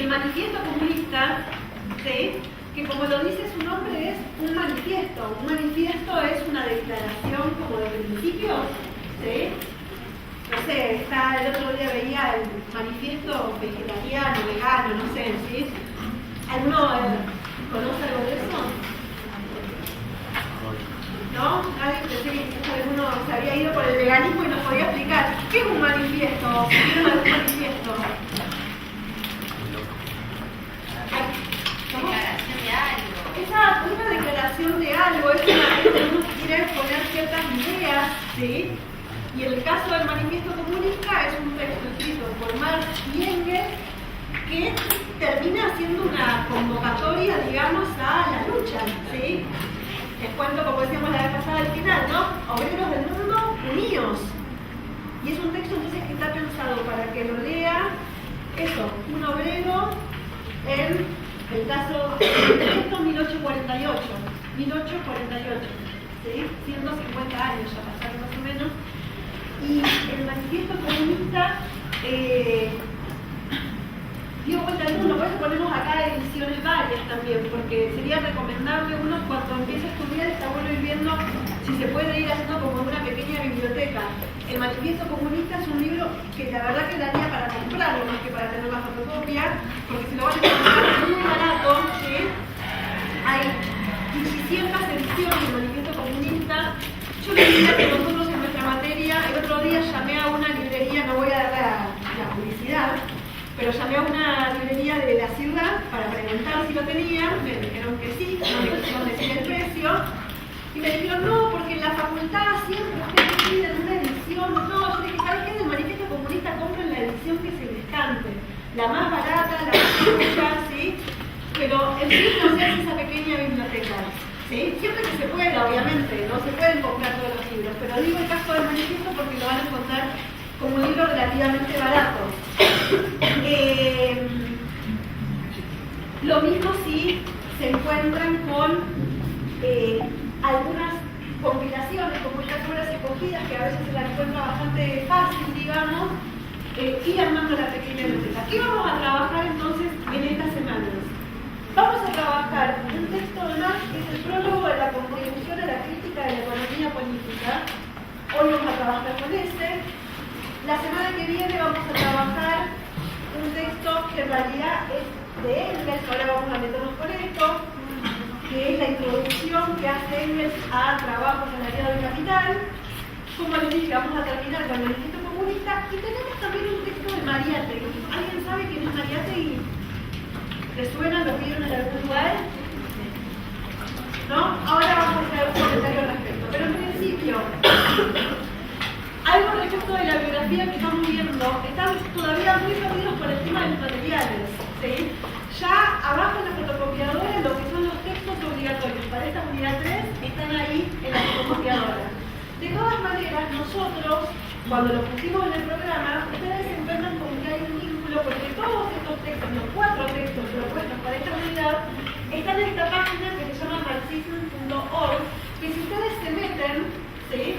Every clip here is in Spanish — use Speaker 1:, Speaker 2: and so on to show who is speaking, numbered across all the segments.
Speaker 1: el manifiesto comunista, ¿sí?, que como lo dice su nombre es un manifiesto. Un manifiesto es una declaración como de principios, ¿sí? No sé, el otro día veía el manifiesto vegetariano, vegano, no sé, ¿sí? ¿Alguno conoce algo de eso? ¿No? Nadie, pensé que alguno se había ido por el veganismo y nos podía explicar. ¿Qué es un manifiesto? ¿Vieron algún manifiesto?
Speaker 2: Declaración de algo.
Speaker 1: Exacto, una declaración de algo, es que uno quiere poner ciertas ideas, ¿sí? Y el caso del manifiesto comunista es un texto escrito por Marx y Engels que termina siendo una convocatoria, digamos, a la lucha, ¿sí? Les cuento, como decíamos la vez pasada al final, ¿no? Obreros del mundo unidos. Y es un texto entonces que está pensado para que lo lea, eso, un obrero en el caso de esto, 1848, ¿sí? 150 años ya pasaron más o menos. Y el manifiesto comunista dio vuelta al mundo, por eso ponemos acá ediciones varias también, porque sería recomendable uno cuando empiece a estudiar, está bueno ir viendo si se puede ir haciendo como una pequeña biblioteca. El manifiesto comunista es un libro que la verdad que daría para comprarlo más que para tener la fotocopia, porque si lo van a encontrar muy barato, ¿sí? Hay 600 ediciones del manifiesto comunista. Yo les diría que nosotros en nuestra materia, el otro día llamé a una librería, no voy a dar la publicidad, pero llamé a una librería de la ciudad para preguntar si lo tenían, me dijeron que sí, no me quisieron decir el precio, y me dijeron no, porque en la facultad siempre ustedes piden una edición, no, yo dije, ¿sabes qué? Del manifiesto comunista compren la edición que se les cante, la más barata, la más escucha, ¿sí? Pero en fin, no se hace esa pequeña biblioteca, ¿sí? Siempre que se pueda, obviamente, no se pueden comprar todos los libros, pero digo el caso del manifiesto porque lo van a encontrar como un libro relativamente barato. Lo mismo si se encuentran con algunas compilaciones, como estas obras escogidas, que a veces se las encuentra bastante fácil, digamos, ir armando la pequeña biblioteca. ¿Qué vamos a trabajar entonces en estas semanas? Vamos a trabajar un texto de Marx, que es el prólogo de la contribución a la crítica de la economía política. Hoy vamos a trabajar con ese. La semana que viene vamos a trabajar un texto que en realidad es de Engels, ahora vamos a meternos con esto, que es la introducción que hace Engels a Trabajo Salariado del Capital. Como les dije, vamos a terminar con el manifiesto comunista y tenemos también un texto de Mariátegui. ¿Alguien sabe quién es Mariátegui? ¿Les suena? ¿Lo vieron en algún lugar? ¿No? Ahora vamos a hacer un comentario al respecto. Pero en principio, algo respecto de la biografía que estamos viendo, están todavía muy perdidos por el tema de los materiales, ¿sí? Ya abajo en la fotocopiadora lo que son los textos obligatorios para esta unidad 3 están ahí en la fotocopiadora. De todas maneras, nosotros, cuando lo pusimos en el programa, ustedes se encuentran con que hay un vínculo porque todos estos textos, los 4 textos propuestos para esta unidad, están en esta página que se llama marxism.org, que si ustedes se meten, ¿sí?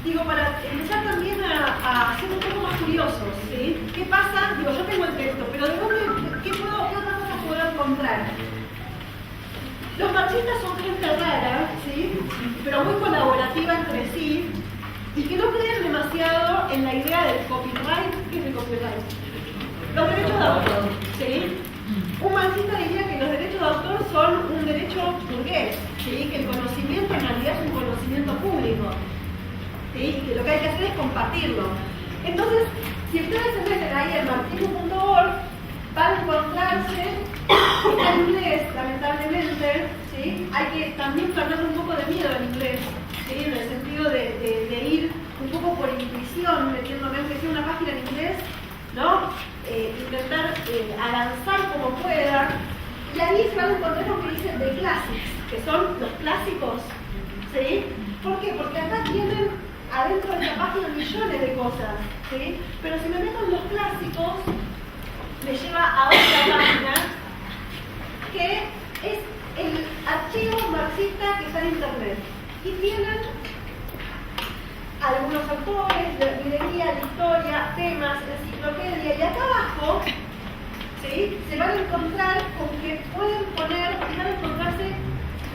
Speaker 1: Digo, para empezar también a ser un poco más curiosos, ¿sí? ¿Qué pasa? Digo, yo tengo el texto, pero ¿de dónde, qué otras cosas puedo encontrar? Los marxistas son gente rara, ¿sí? Pero muy colaborativa entre sí, y que no creen demasiado en la idea del copyright. ¿Qué es el copyright? Los derechos de autor, ¿sí? Un marxista diría que los derechos de autor son un derecho burgués, ¿sí? Que el conocimiento en realidad es un conocimiento público. ¿Sí? Que lo que hay que hacer es compartirlo. Entonces, si ustedes se meten ahí en marxismo.org, van a encontrarse, está en inglés, lamentablemente, ¿sí? Hay que también perder un poco de miedo al inglés, ¿sí? En el sentido de ir un poco por intuición, metiéndome aunque sea una página en inglés, ¿no? Intentar avanzar como pueda, y ahí se van a encontrar lo que dicen The Classics, que son los clásicos, ¿sí? ¿Por qué? Porque acá tienen adentro de la página millones de cosas, ¿sí? Pero si me meto en los clásicos, me lleva a otra página que es el archivo marxista que está en internet. Y tienen algunos autores, la librería, la historia, temas, la enciclopedia, y acá abajo ¿sí? Se van a encontrar con que pueden poner, y van a encontrarse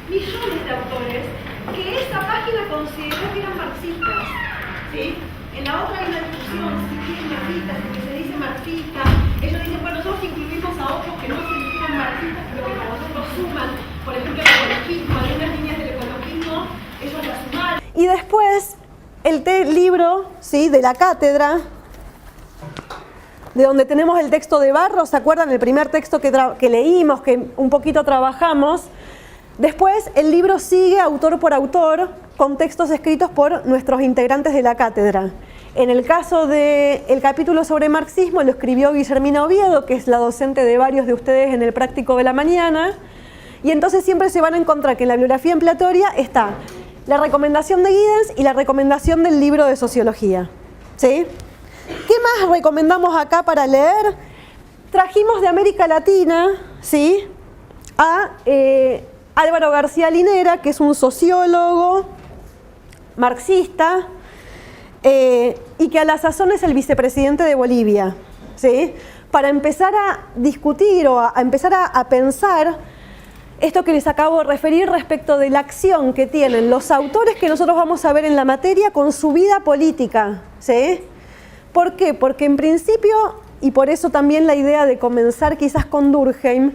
Speaker 1: millones de autores que esa página consideró que eran marxistas, ¿sí? En la otra hay una discusión, si es marxista, si se dice marxista. Ellos dicen, bueno, nosotros incluimos a otros que no se dicen marxistas, pero que para nosotros suman, por ejemplo, el ecologismo, hay unas líneas del ecologismo, ellos las sumaron.
Speaker 2: Y después, el libro, ¿sí?, de la cátedra, de donde tenemos el texto de Barros, ¿se acuerdan? El primer texto que leímos, que un poquito trabajamos. Después, el libro sigue autor por autor, con textos escritos por nuestros integrantes de la cátedra. En el caso del capítulo sobre marxismo lo escribió Guillermina Oviedo, que es la docente de varios de ustedes en el práctico de la mañana, y entonces siempre se van a encontrar que en la bibliografía empleatoria está la recomendación de Giddens y la recomendación del libro de sociología, ¿sí? ¿Qué más recomendamos acá para leer? Trajimos de América Latina, ¿sí?, a Álvaro García Linera, que es un sociólogo marxista, y que a la sazón es el vicepresidente de Bolivia, ¿sí?, para empezar a discutir o a empezar a pensar esto que les acabo de referir respecto de la acción que tienen los autores que nosotros vamos a ver en la materia con su vida política, ¿sí? ¿Por qué? Porque en principio, y por eso también la idea de comenzar quizás con Durkheim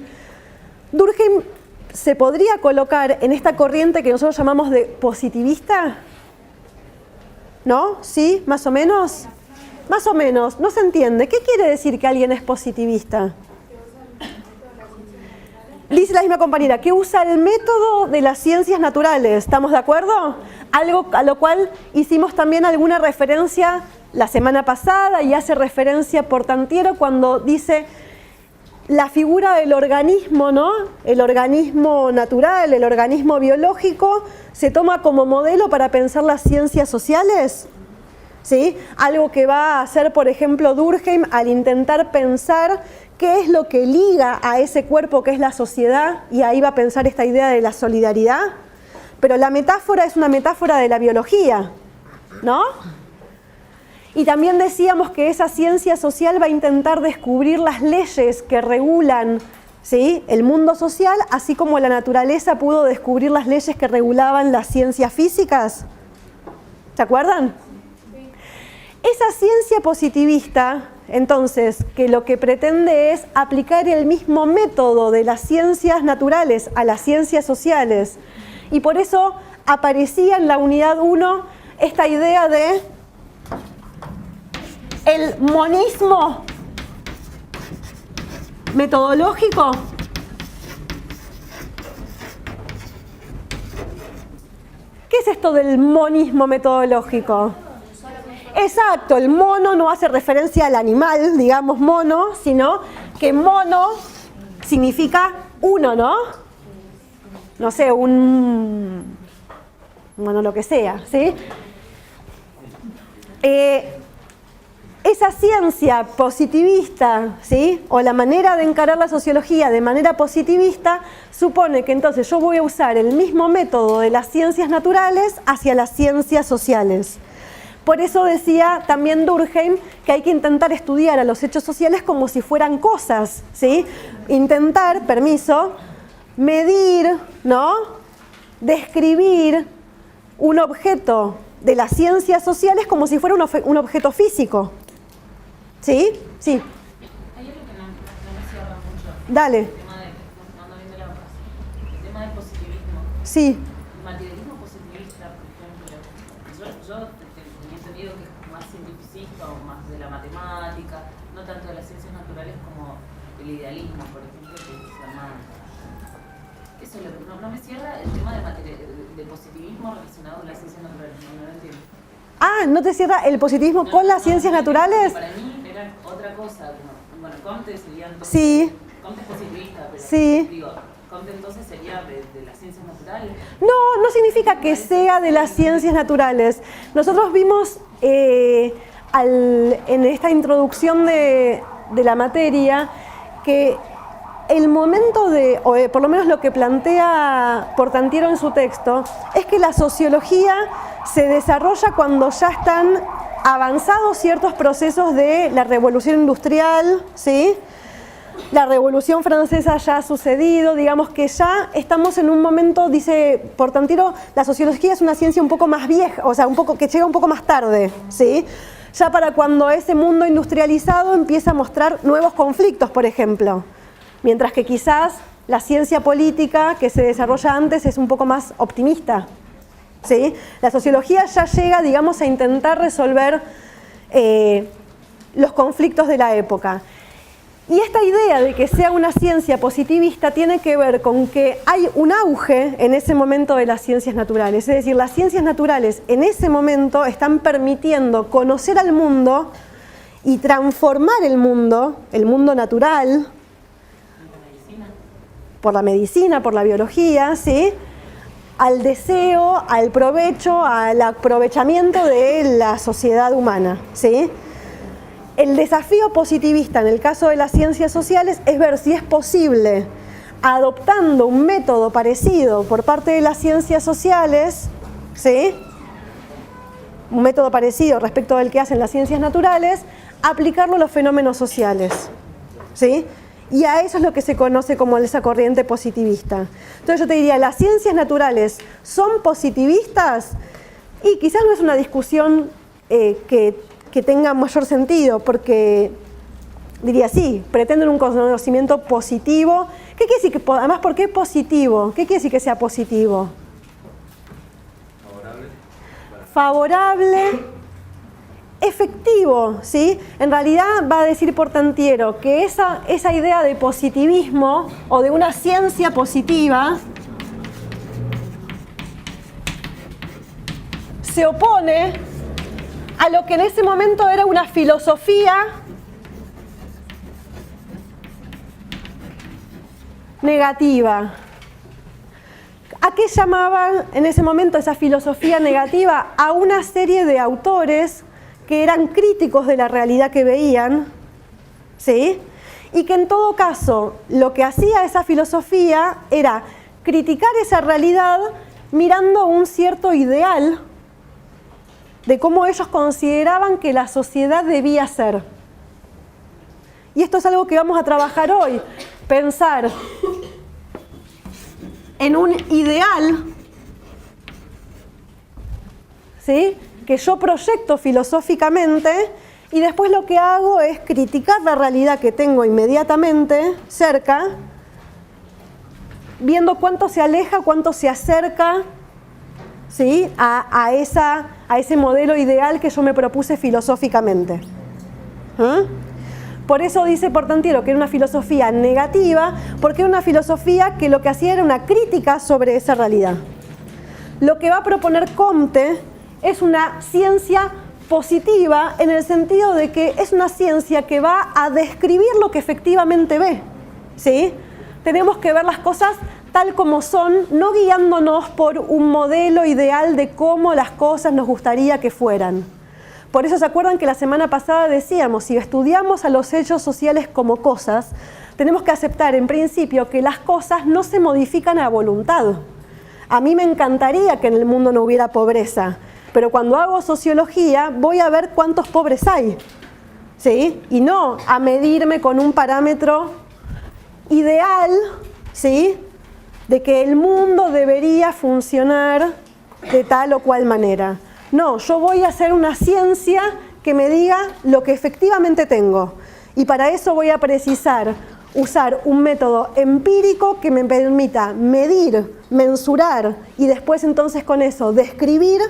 Speaker 2: se podría colocar en esta corriente que nosotros llamamos de positivista, ¿no? ¿Sí? ¿Más o menos? Más o menos, no se entiende. ¿Qué quiere decir que alguien es positivista? Dice la misma compañera, que usa el método de las ciencias naturales, ¿estamos de acuerdo? Algo a lo cual hicimos también alguna referencia la semana pasada y hace referencia Portantiero cuando dice la figura del organismo, ¿no? El organismo natural, el organismo biológico, se toma como modelo para pensar las ciencias sociales, ¿sí? Algo que va a hacer, por ejemplo, Durkheim al intentar pensar qué es lo que liga a ese cuerpo que es la sociedad, y ahí va a pensar esta idea de la solidaridad. Pero la metáfora es una metáfora de la biología, ¿no? Y también decíamos que esa ciencia social va a intentar descubrir las leyes que regulan, ¿sí?, el mundo social, así como la naturaleza pudo descubrir las leyes que regulaban las ciencias físicas. ¿Se acuerdan? Esa ciencia positivista, entonces, que lo que pretende es aplicar el mismo método de las ciencias naturales a las ciencias sociales. Y por eso aparecía en la unidad 1 esta idea de el monismo metodológico. ¿Qué es esto del monismo metodológico? Exacto, el mono no hace referencia al animal, digamos mono, sino que mono significa uno, ¿no? No sé, bueno, lo que sea, ¿sí? Esa ciencia positivista, ¿sí?, o la manera de encarar la sociología de manera positivista, supone que entonces yo voy a usar el mismo método de las ciencias naturales hacia las ciencias sociales. Por eso decía también Durkheim que hay que intentar estudiar a los hechos sociales como si fueran cosas, ¿sí? Intentar, medir, ¿no?, describir un objeto de las ciencias sociales como si fuera un objeto físico. ¿Sí? Sí.
Speaker 3: Hay algo que no me cierra mucho.
Speaker 2: Dale.
Speaker 3: El tema del positivismo.
Speaker 2: Sí.
Speaker 3: El materialismo positivista, por ejemplo. Yo tenía entendido que es más cientificista o más de la matemática, no tanto de las ciencias naturales como el idealismo, por ejemplo, que se llama. Eso no me cierra el tema de positivismo relacionado con las ciencias naturales. No lo entiendo.
Speaker 2: Ah, ¿no te cierra el positivismo con las ciencias naturales?
Speaker 3: Para mí era otra cosa. Bueno, Comte sería entonces.
Speaker 2: Sí.
Speaker 3: Comte es positivista, pero
Speaker 2: sí.
Speaker 3: Digo, Comte entonces sería de las ciencias naturales.
Speaker 2: No significa que sea de las ciencias naturales. Nosotros vimos en esta introducción de la materia que el momento o por lo menos lo que plantea Portantiero en su texto, es que la sociología se desarrolla cuando ya están avanzados ciertos procesos de la revolución industrial, ¿sí?, La Revolución Francesa ya ha sucedido, digamos que ya estamos en un momento, dice Portantiero, la sociología es una ciencia un poco más vieja, o sea, un poco, que llega un poco más tarde, ¿sí? Ya para cuando ese mundo industrializado empieza a mostrar nuevos conflictos, por ejemplo. Mientras que quizás la ciencia política que se desarrolla antes es un poco más optimista, ¿sí? La sociología ya llega, digamos, a intentar resolver los conflictos de la época. Y esta idea de que sea una ciencia positivista tiene que ver con que hay un auge en ese momento de las ciencias naturales. Es decir, las ciencias naturales en ese momento están permitiendo conocer al mundo y transformar el mundo natural, por la medicina, por la biología, ¿sí?, al deseo, al provecho, al aprovechamiento de la sociedad humana, ¿sí? El desafío positivista en el caso de las ciencias sociales es ver si es posible, adoptando un método parecido por parte de las ciencias sociales, ¿sí?, un método parecido respecto del que hacen las ciencias naturales, aplicarlo a los fenómenos sociales, ¿sí? Y a eso es lo que se conoce como esa corriente positivista. Entonces yo te diría, ¿las ciencias naturales son positivistas? Y quizás no es una discusión que tenga mayor sentido, porque diría sí, pretenden un conocimiento positivo. ¿Qué quiere decir? Además, ¿por qué positivo? ¿Qué quiere decir que sea positivo? Favorable, efectivo, ¿sí? En realidad va a decir Portantiero que esa idea de positivismo o de una ciencia positiva se opone a lo que en ese momento era una filosofía negativa. ¿A qué llamaban en ese momento esa filosofía negativa? A una serie de autores que eran críticos de la realidad que veían, ¿sí? Y que en todo caso lo que hacía esa filosofía era criticar esa realidad mirando un cierto ideal de cómo ellos consideraban que la sociedad debía ser. Y esto es algo que vamos a trabajar hoy, pensar en un ideal, ¿sí?, que yo proyecto filosóficamente y después lo que hago es criticar la realidad que tengo inmediatamente cerca, viendo cuánto se aleja, cuánto se acerca, ¿sí?, a ese modelo ideal que yo me propuse filosóficamente. Por eso dice Portantiero que era una filosofía negativa, porque era una filosofía que lo que hacía era una crítica sobre esa realidad. Lo que va a proponer Comte es una ciencia positiva en el sentido de que es una ciencia que va a describir lo que efectivamente ve, ¿sí? Tenemos que ver las cosas tal como son, no guiándonos por un modelo ideal de cómo las cosas nos gustaría que fueran. Por eso se acuerdan que la semana pasada decíamos, si estudiamos a los hechos sociales como cosas, tenemos que aceptar en principio que las cosas no se modifican a voluntad. A mí me encantaría que en el mundo no hubiera pobreza, pero cuando hago sociología voy a ver cuántos pobres hay, ¿sí? Y no a medirme con un parámetro ideal, ¿sí?, de que el mundo debería funcionar de tal o cual manera. No, yo voy a hacer una ciencia que me diga lo que efectivamente tengo. Y para eso voy a precisar usar un método empírico que me permita medir, mensurar y después entonces con eso describir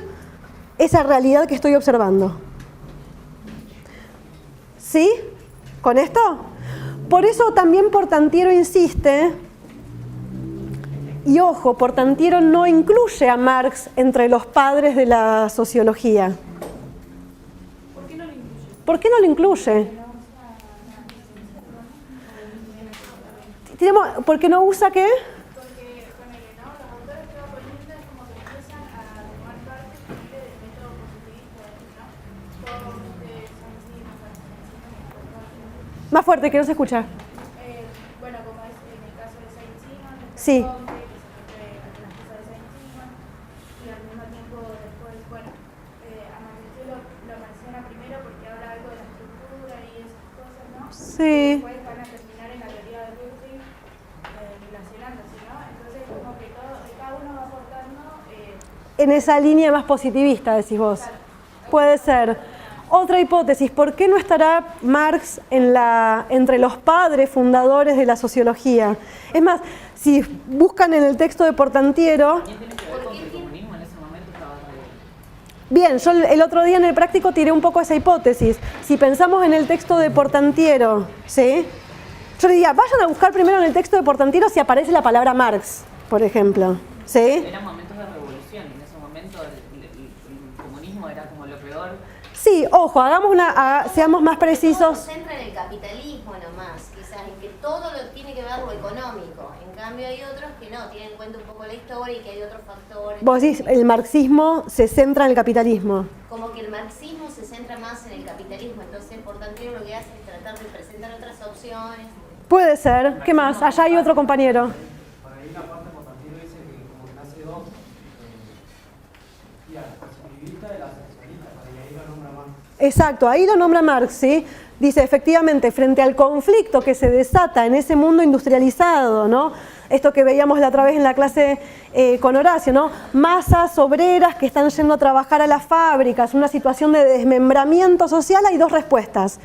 Speaker 2: esa realidad que estoy observando. ¿Sí? ¿Con esto? Por eso también Portantiero insiste, y ojo, Portantiero no incluye a Marx entre los padres de la sociología.
Speaker 1: ¿Por qué no lo incluye?
Speaker 2: ¿Por qué no lo incluye? ¿Por qué no usa qué?
Speaker 4: Porque con los autores que va poniendo es como que empiezan a tomar parte del método positivista, ¿no?
Speaker 2: Más fuerte, que no se escucha.
Speaker 4: Bueno, como es en el caso de Saint-Simon,
Speaker 2: Sí.
Speaker 4: que se refiere a las cosas de Saint-Simon, y al mismo tiempo después, bueno, a Marx lo menciona primero porque habla algo de la estructura y esas cosas, ¿no?
Speaker 2: Sí.
Speaker 4: Después van a terminar en la teoría
Speaker 2: en esa línea más positivista, decís vos. Puede ser. Otra hipótesis, ¿por qué no estará Marx entre los padres fundadores de la sociología? Es más, si buscan en el texto de Portantiero...
Speaker 3: También tiene que ver con que el comunismo en ese momento estaba...
Speaker 2: Bien, yo el otro día en el práctico tiré un poco esa hipótesis. Si pensamos en el texto de Portantiero, ¿sí? Yo le diría, vayan a buscar primero en el texto de Portantiero si aparece la palabra Marx, por ejemplo, ¿sí?
Speaker 3: Eran momentos de revolución, en ese momento el comunismo era como lo peor.
Speaker 2: Sí, ojo, seamos más precisos.
Speaker 5: Todo se centra en el capitalismo nomás, quizás, en que todo lo tiene que ver lo económico. En cambio hay otros que no, tienen en cuenta un poco la historia y que hay otros factores.
Speaker 2: Vos decís, el marxismo se centra en el capitalismo.
Speaker 5: Como que el marxismo se centra más en el capitalismo, entonces por tanto lo que hace es tratar de presentar otras opciones.
Speaker 2: Puede ser. ¿Qué más? Allá hay otro compañero.
Speaker 6: Por ahí la parte Portantiero dice que como que nace dos, la posibilista y la socialista, para que ahí lo nombra más.
Speaker 2: Exacto, ahí lo nombra Marx, ¿sí? Dice, efectivamente, frente al conflicto que se desata en ese mundo industrializado, ¿no? Esto que veíamos la otra vez en la clase con Horacio, ¿no? Masas obreras que están yendo a trabajar a las fábricas, una situación de desmembramiento social, hay dos respuestas.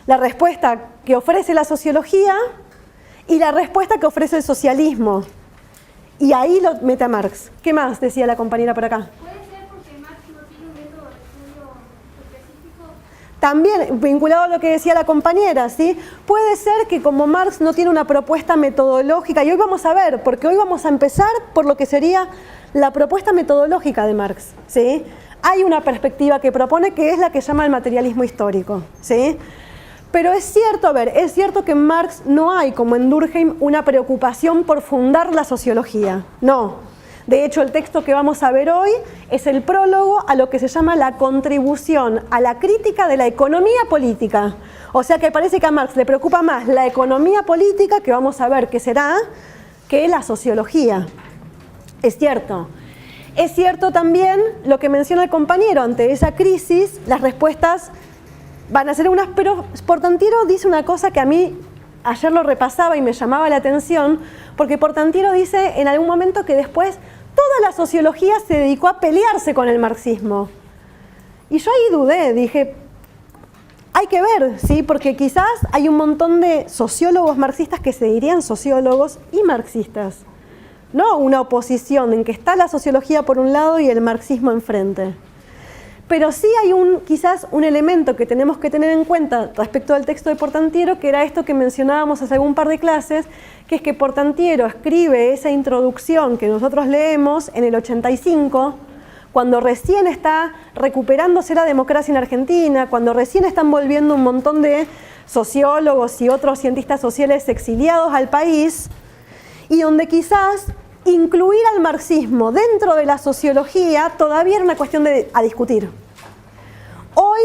Speaker 2: La respuesta que ofrece la sociología y la respuesta que ofrece el socialismo. Y ahí lo mete a Marx. ¿Qué más decía la compañera por acá?
Speaker 4: ¿Puede ser porque Marx no tiene un método de estudio específico?
Speaker 2: También, vinculado a lo que decía la compañera, ¿sí? Puede ser que como Marx no tiene una propuesta metodológica, y hoy vamos a ver, porque hoy vamos a empezar por lo que sería la propuesta metodológica de Marx, ¿sí? Hay una perspectiva que propone que es la que llama el materialismo histórico, ¿sí? Pero es cierto, es cierto que en Marx no hay, como en Durkheim, una preocupación por fundar la sociología, no. De hecho, el texto que vamos a ver hoy es el prólogo a lo que se llama la contribución a la crítica de la economía política. O sea que parece que a Marx le preocupa más la economía política, que vamos a ver qué será, que la sociología. Es cierto. Es cierto también lo que menciona el compañero, ante esa crisis, las respuestas van a ser unas, pero Portantiero dice una cosa que a mí ayer lo repasaba y me llamaba la atención, porque Portantiero dice en algún momento que después toda la sociología se dedicó a pelearse con el marxismo. Y yo ahí dudé, dije, hay que ver, ¿sí? Porque quizás hay un montón de sociólogos marxistas que se dirían sociólogos y marxistas. No una oposición en que está la sociología por un lado y el marxismo enfrente. Pero sí hay quizás un elemento que tenemos que tener en cuenta respecto al texto de Portantiero, que era esto que mencionábamos hace algún par de clases, que es que Portantiero escribe esa introducción que nosotros leemos en el 85, cuando recién está recuperándose la democracia en Argentina, cuando recién están volviendo un montón de sociólogos y otros cientistas sociales exiliados al país, y donde quizás incluir al marxismo dentro de la sociología todavía era una cuestión a discutir. Hoy,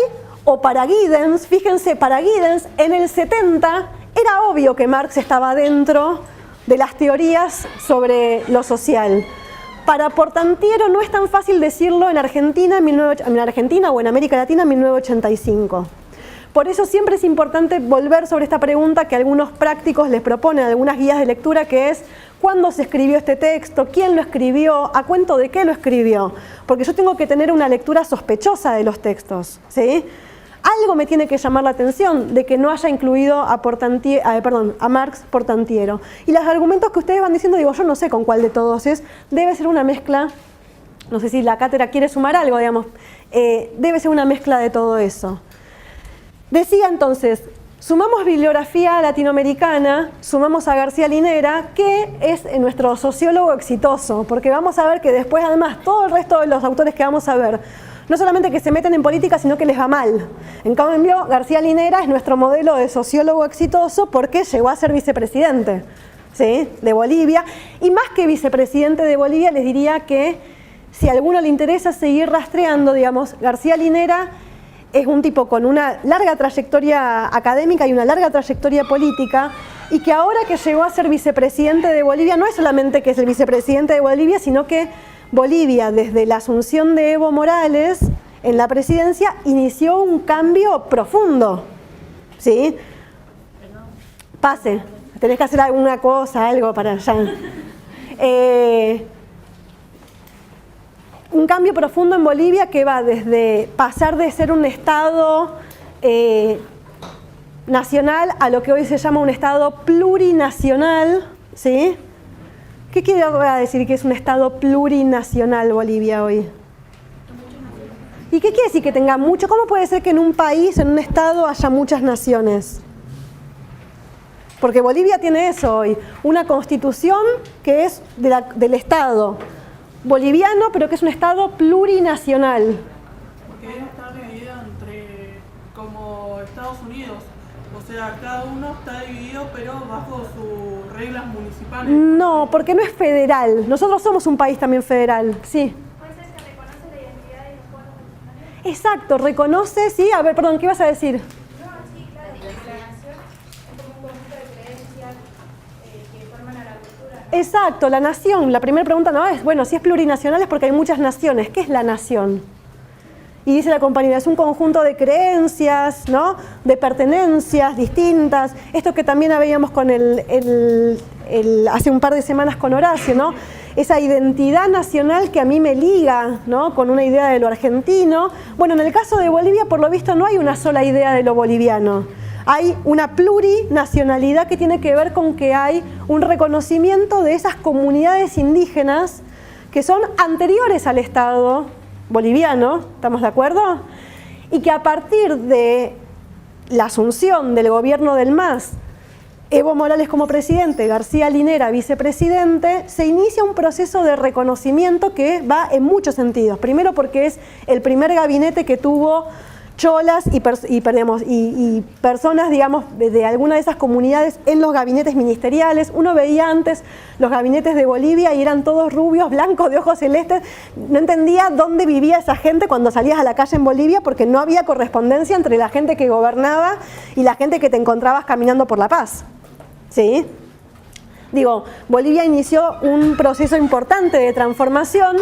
Speaker 2: o para Giddens, fíjense, para Giddens en el 70 era obvio que Marx estaba dentro de las teorías sobre lo social. Para Portantiero no es tan fácil decirlo en Argentina, o en América Latina en 1985. Por eso siempre es importante volver sobre esta pregunta que algunos prácticos les proponen, algunas guías de lectura, que es ¿cuándo se escribió este texto? ¿Quién lo escribió? ¿A cuento de qué lo escribió? Porque yo tengo que tener una lectura sospechosa de los textos, ¿sí? Algo me tiene que llamar la atención de que no haya incluido a Marx Portantiero. Y los argumentos que ustedes van diciendo, digo, yo no sé con cuál de todos es, debe ser una mezcla, no sé si la cátedra quiere sumar algo, digamos, debe ser una mezcla de todo eso. Decía entonces, sumamos bibliografía latinoamericana, sumamos a García Linera, que es nuestro sociólogo exitoso, porque vamos a ver que después además todo el resto de los autores que vamos a ver, no solamente que se meten en política, sino que les va mal. En cambio, García Linera es nuestro modelo de sociólogo exitoso porque llegó a ser vicepresidente, ¿sí?, de Bolivia, y más que vicepresidente de Bolivia les diría que si a alguno le interesa seguir rastreando, digamos, García Linera es un tipo con una larga trayectoria académica y una larga trayectoria política, y que ahora que llegó a ser vicepresidente de Bolivia, no es solamente que es el vicepresidente de Bolivia, sino que Bolivia, desde la asunción de Evo Morales en la presidencia, inició un cambio profundo, ¿sí? Pase, tenés que hacer alguna cosa, algo para allá. un cambio profundo en Bolivia que va desde pasar de ser un Estado nacional a lo que hoy se llama un Estado plurinacional, ¿sí? ¿Qué quiere decir que es un Estado plurinacional Bolivia hoy? ¿Y qué quiere decir que tenga mucho? ¿Cómo puede ser que en un país, en un Estado, haya muchas naciones? Porque Bolivia tiene eso hoy, una constitución que es del Estado boliviano, pero que es un Estado plurinacional.
Speaker 7: Porque está dividido entre, como Estados Unidos, o sea, cada uno está dividido pero bajo sus reglas municipales.
Speaker 2: No, porque no es federal. Nosotros somos un país también federal, sí.
Speaker 4: Puede ser que reconoce la identidad de los pueblos originarios.
Speaker 2: Exacto, reconoce, sí. A ver, perdón, ¿qué ibas a decir?
Speaker 4: No, sí, claro, porque la nación es como un conjunto de creencias que forman a la cultura, ¿no?
Speaker 2: Exacto, la nación. La primera pregunta no es, bueno, si es plurinacional es porque hay muchas naciones. ¿Qué es la nación? Y dice la compañera, es un conjunto de creencias, ¿no? De pertenencias distintas. Esto que también veíamos con hace un par de semanas con Horacio, ¿no? Esa identidad nacional que a mí me liga, ¿no? Con una idea de lo argentino. Bueno, en el caso de Bolivia, por lo visto, no hay una sola idea de lo boliviano. Hay una plurinacionalidad que tiene que ver con que hay un reconocimiento de esas comunidades indígenas que son anteriores al Estado boliviano, ¿estamos de acuerdo? Y que a partir de la asunción del gobierno del MAS, Evo Morales como presidente, García Linera vicepresidente, se inicia un proceso de reconocimiento que va en muchos sentidos. Primero porque es el primer gabinete que tuvo cholas y personas, digamos, de alguna de esas comunidades en los gabinetes ministeriales. Uno veía antes los gabinetes de Bolivia y eran todos rubios, blancos, de ojos celestes. No entendía dónde vivía esa gente cuando salías a la calle en Bolivia porque no había correspondencia entre la gente que gobernaba y la gente que te encontrabas caminando por La Paz. ¿Sí? Digo, Bolivia inició un proceso importante de transformación.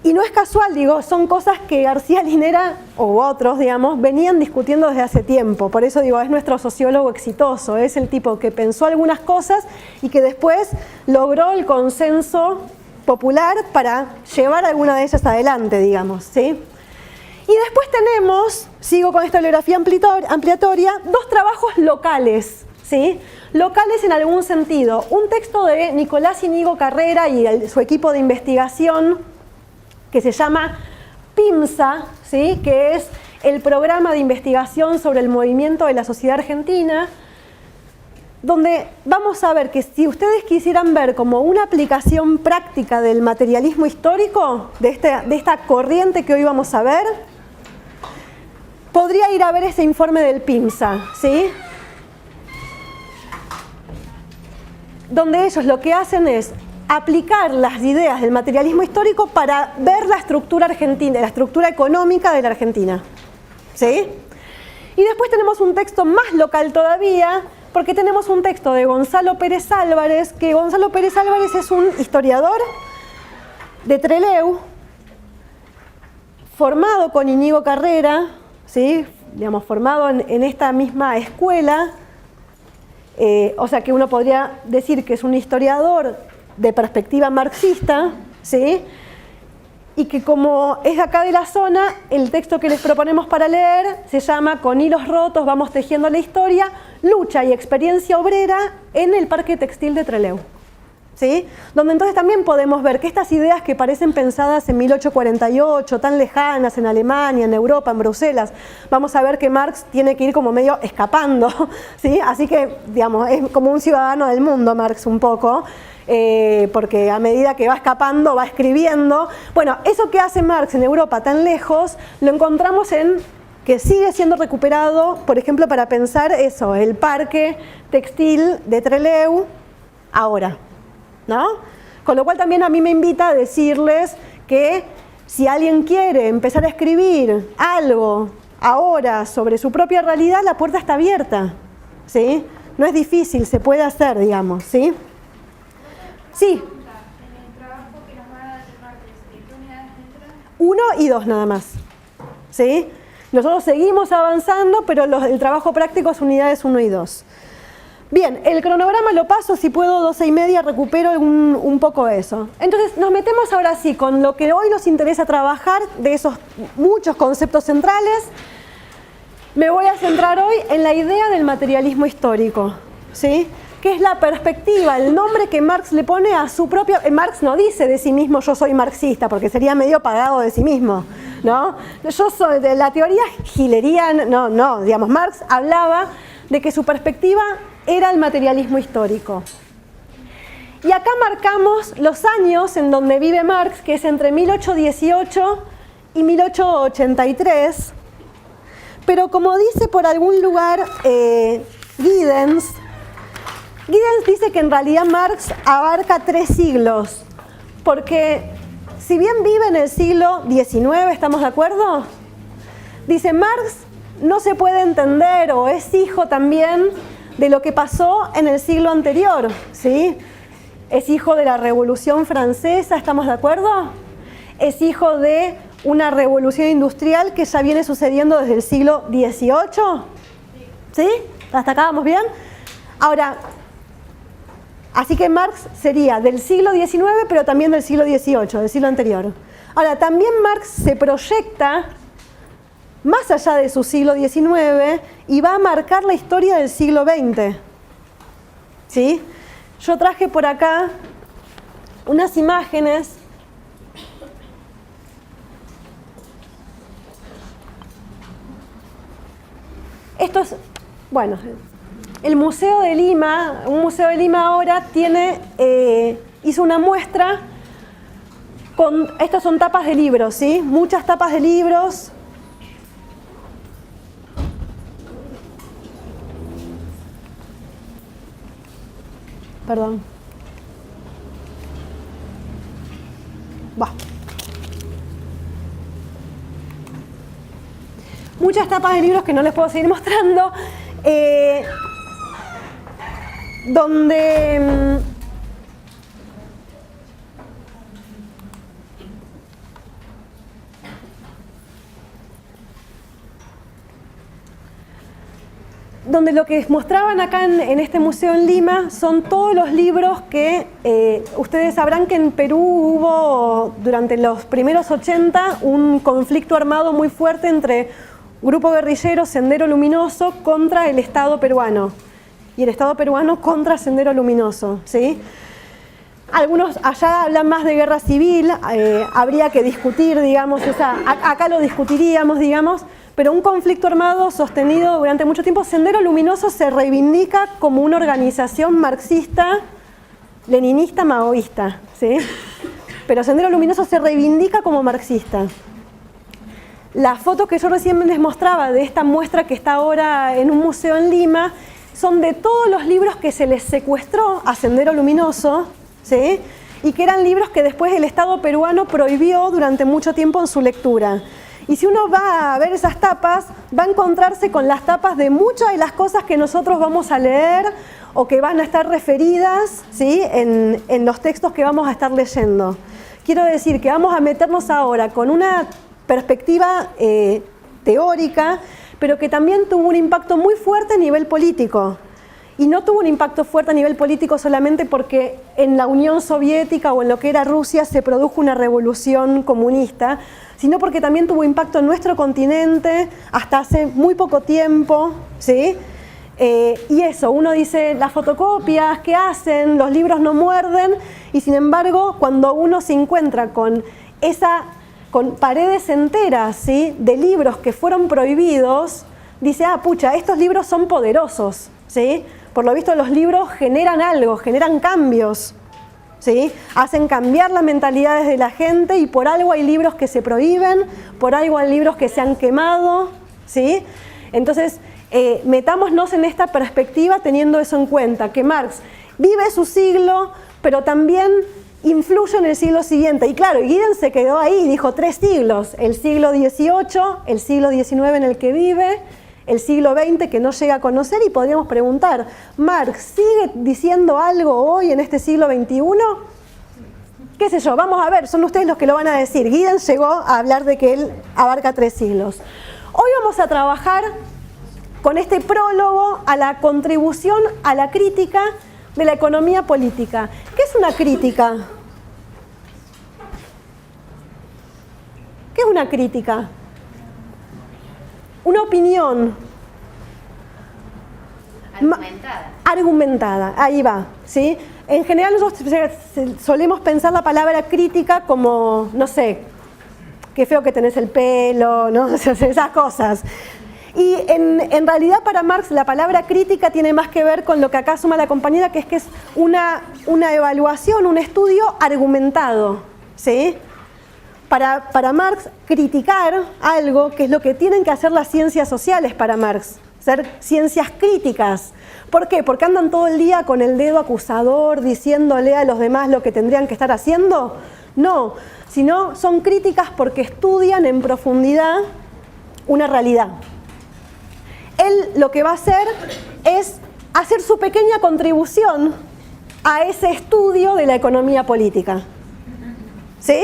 Speaker 2: Y no es casual, digo, son cosas que García Linera u otros, digamos, venían discutiendo desde hace tiempo. Por eso digo, es nuestro sociólogo exitoso, es el tipo que pensó algunas cosas y que después logró el consenso popular para llevar alguna de ellas adelante, digamos, ¿sí? Y después tenemos, sigo con esta bibliografía ampliatoria, dos trabajos locales, ¿sí? Locales en algún sentido. Un texto de Nicolás Íñigo Carrera y su equipo de investigación, que se llama PIMSA, ¿sí? Que es el programa de investigación sobre el movimiento de la sociedad argentina, donde vamos a ver que si ustedes quisieran ver como una aplicación práctica del materialismo histórico, de esta corriente que hoy vamos a ver, podría ir a ver ese informe del PIMSA, ¿sí? Donde ellos lo que hacen es aplicar las ideas del materialismo histórico para ver la estructura argentina, la estructura económica de la Argentina, ¿sí? Y después tenemos un texto más local todavía, porque tenemos un texto de Gonzalo Pérez Álvarez, que Gonzalo Pérez Álvarez es un historiador de Trelew, formado con Íñigo Carrera, ¿sí? Digamos, formado en esta misma escuela, o sea que uno podría decir que es un historiador de perspectiva marxista, ¿sí? Y que como es acá de la zona, el texto que les proponemos para leer se llama Con hilos rotos vamos tejiendo la historia, lucha y experiencia obrera en el Parque Textil de Trelew, ¿sí? Donde entonces también podemos ver que estas ideas que parecen pensadas en 1848, tan lejanas en Alemania, en Europa, en Bruselas, vamos a ver que Marx tiene que ir como medio escapando, ¿sí? Así que, digamos, es como un ciudadano del mundo Marx un poco, porque a medida que va escapando, va escribiendo. Bueno, eso que hace Marx en Europa tan lejos, lo encontramos en que sigue siendo recuperado, por ejemplo, para pensar eso, el parque textil de Trelew ahora, ¿no? Con lo cual también a mí me invita a decirles que si alguien quiere empezar a escribir algo ahora sobre su propia realidad, la puerta está abierta, ¿sí? No es difícil, se puede hacer, digamos, ¿sí? Sí.
Speaker 4: En el trabajo que nos van a dar el martes, ¿qué unidades entran?
Speaker 2: 1 y 2 nada más, ¿sí? Nosotros seguimos avanzando, pero el trabajo práctico es unidades 1 y 2. Bien, el cronograma lo paso, si puedo 12:30 recupero un poco eso. Entonces nos metemos ahora sí con lo que hoy nos interesa trabajar, de esos muchos conceptos centrales. Me voy a centrar hoy en la idea del materialismo histórico, ¿sí? Que es la perspectiva, el nombre que Marx le pone a su propia... Marx no dice de sí mismo yo soy marxista, porque sería medio pagado de sí mismo, ¿no? Yo soy de la teoría hegeliana, no, digamos, Marx hablaba de que su perspectiva era el materialismo histórico. Y acá marcamos los años en donde vive Marx, que es entre 1818 y 1883, pero como dice por algún lugar Giddens dice que en realidad Marx abarca 3 siglos, porque si bien vive en el siglo XIX, ¿estamos de acuerdo? Dice, Marx no se puede entender o es hijo también de lo que pasó en el siglo anterior, ¿sí? Es hijo de la Revolución Francesa, ¿estamos de acuerdo? Es hijo de una revolución industrial que ya viene sucediendo desde el siglo XVIII, ¿sí? ¿Hasta acá vamos bien? Ahora, así que Marx sería del siglo XIX, pero también del siglo XVIII, del siglo anterior. Ahora, también Marx se proyecta más allá de su siglo XIX y va a marcar la historia del siglo XX. ¿Sí? Yo traje por acá unas imágenes. Esto es, bueno, el Museo de Lima, un Museo de Lima ahora hizo una muestra con, estas son tapas de libros, ¿sí? Muchas tapas de libros. Perdón. Muchas tapas de libros que no les puedo seguir mostrando, donde lo que mostraban acá en este museo en Lima son todos los libros que ustedes sabrán que en Perú hubo durante los primeros 80 un conflicto armado muy fuerte entre grupo guerrillero Sendero Luminoso contra el Estado peruano y el Estado peruano contra Sendero Luminoso, ¿sí? Algunos allá hablan más de guerra civil, habría que discutir, digamos, acá lo discutiríamos, digamos, pero un conflicto armado sostenido durante mucho tiempo. Sendero Luminoso se reivindica como una organización marxista, leninista, maoísta, ¿sí? Pero Sendero Luminoso se reivindica como marxista. Las fotos que yo recién les mostraba de esta muestra que está ahora en un museo en Lima son de todos los libros que se les secuestró a Sendero Luminoso, ¿sí? Y que eran libros que después el Estado peruano prohibió durante mucho tiempo en su lectura. Y si uno va a ver esas tapas, va a encontrarse con las tapas de muchas de las cosas que nosotros vamos a leer o que van a estar referidas, ¿sí? en los textos que vamos a estar leyendo. Quiero decir que vamos a meternos ahora con una perspectiva teórica, pero que también tuvo un impacto muy fuerte a nivel político. Y no tuvo un impacto fuerte a nivel político solamente porque en la Unión Soviética o en lo que era Rusia se produjo una revolución comunista, sino porque también tuvo impacto en nuestro continente hasta hace muy poco tiempo, ¿sí? Y eso, uno dice, las fotocopias, ¿qué hacen? Los libros no muerden, y sin embargo, cuando uno se encuentra con paredes enteras, ¿sí? de libros que fueron prohibidos, dice, pucha, estos libros son poderosos, ¿sí? Por lo visto los libros generan algo, generan cambios, ¿sí? Hacen cambiar las mentalidades de la gente y por algo hay libros que se prohíben, por algo hay libros que se han quemado, ¿sí? Entonces, metámonos en esta perspectiva teniendo eso en cuenta, que Marx vive su siglo, pero también influye en el siglo siguiente. Y claro, Giddens se quedó ahí, dijo 3 siglos, el siglo XVIII, el siglo XIX en el que vive, el siglo XX que no llega a conocer, y podríamos preguntar, ¿Marx sigue diciendo algo hoy en este siglo XXI? ¿Qué sé yo? Vamos a ver, son ustedes los que lo van a decir. Giddens llegó a hablar de que él abarca 3 siglos. Hoy vamos a trabajar con este prólogo a la contribución a la crítica de la economía política. ¿Qué es una crítica? ¿Qué es una crítica? Una opinión.
Speaker 5: Argumentada.
Speaker 2: Argumentada, ahí va, ¿sí? En general nosotros solemos pensar la palabra crítica como, no sé, qué feo que tenés el pelo, ¿no? Esas cosas. Y en realidad para Marx la palabra crítica tiene más que ver con lo que acá suma la compañera, que es una evaluación, un estudio argumentado, ¿sí? Para Marx, criticar algo, que es lo que tienen que hacer las ciencias sociales para Marx, ser ciencias críticas. ¿Por qué? ¿Porque andan todo el día con el dedo acusador diciéndole a los demás lo que tendrían que estar haciendo? No, sino son críticas porque estudian en profundidad una realidad. Él lo que va a hacer es hacer su pequeña contribución a ese estudio de la economía política. ¿Sí?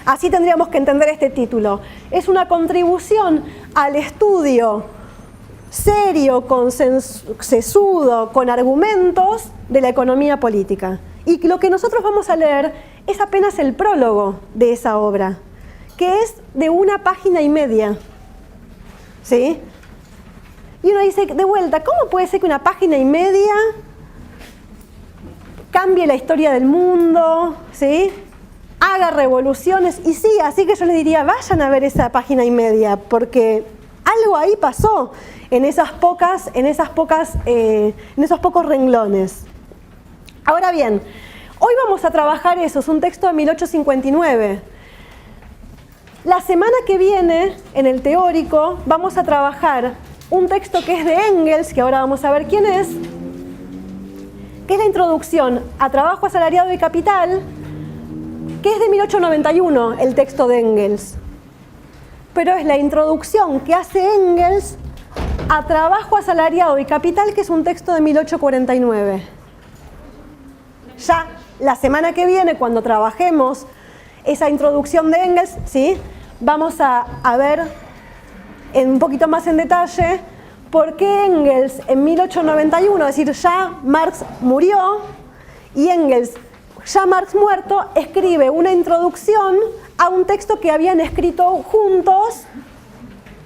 Speaker 2: Así tendríamos que entender este título. Es una contribución al estudio serio, sesudo, con argumentos de la economía política. Y lo que nosotros vamos a leer es apenas el prólogo de esa obra, que es de 1 página y media. ¿Sí? Y uno dice, de vuelta, ¿cómo puede ser que 1 página y media cambie la historia del mundo? ¿Sí? Haga revoluciones. Y sí, así que yo les diría, vayan a ver esa página y media, porque algo ahí pasó en esos pocos renglones. Ahora bien, hoy vamos a trabajar eso, es un texto de 1859. La semana que viene, en el teórico, vamos a trabajar un texto que es de Engels, que ahora vamos a ver quién es, que es la introducción a Trabajo Asalariado y Capital, que es de 1891, el texto de Engels. Pero es la introducción que hace Engels a Trabajo Asalariado y Capital, que es un texto de 1849. Ya la semana que viene, cuando trabajemos esa introducción de Engels, ¿sí?, vamos a ver un poquito más en detalle por qué Engels en 1891, es decir, ya Marx murió, y Engels, ya Marx muerto, escribe una introducción a un texto que habían escrito juntos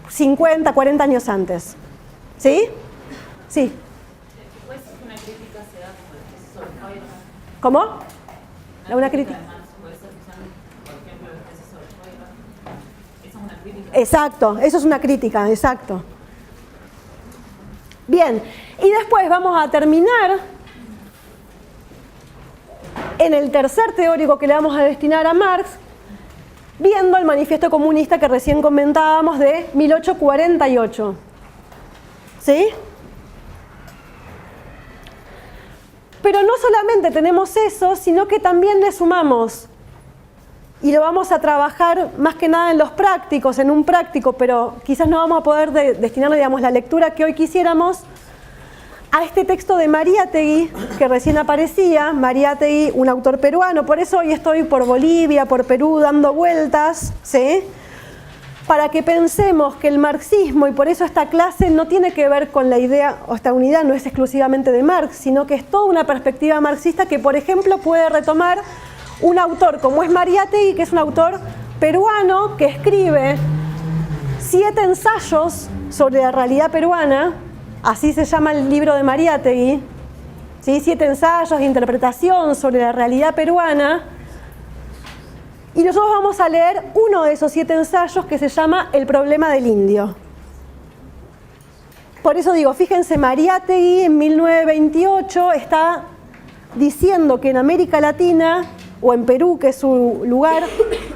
Speaker 2: 50, 40 años antes. ¿Sí? Sí.
Speaker 3: Después una crítica se da como la tesis sobre Feuerbach.
Speaker 2: ¿Cómo? ¿Una crítica?
Speaker 3: Puede ser usando, por ejemplo, la tesis sobre Feuerbach. Esa es una crítica.
Speaker 2: Exacto, eso es una crítica, exacto. Bien, y después vamos a terminar en el tercer teórico que le vamos a destinar a Marx, viendo el manifiesto comunista que recién comentábamos de 1848. ¿Sí? Pero no solamente tenemos eso, sino que también le sumamos, y lo vamos a trabajar más que nada en los prácticos, en un práctico, pero quizás no vamos a poder destinarle, digamos, la lectura que hoy quisiéramos, a este texto de Mariátegui, que recién aparecía. Mariátegui, un autor peruano, por eso hoy estoy por Bolivia, por Perú, dando vueltas, ¿sí?, para que pensemos que el marxismo, y por eso esta clase no tiene que ver con la idea, o esta unidad no es exclusivamente de Marx, sino que es toda una perspectiva marxista que, por ejemplo, puede retomar un autor como es Mariátegui, que es un autor peruano que escribe 7 ensayos sobre la realidad peruana. Así se llama el libro de Mariátegui, ¿sí? 7 ensayos de interpretación sobre la realidad peruana. Y nosotros vamos a leer uno de esos 7 ensayos que se llama El problema del indio. Por eso digo, fíjense, Mariátegui en 1928 está diciendo que en América Latina, o en Perú, que es su lugar,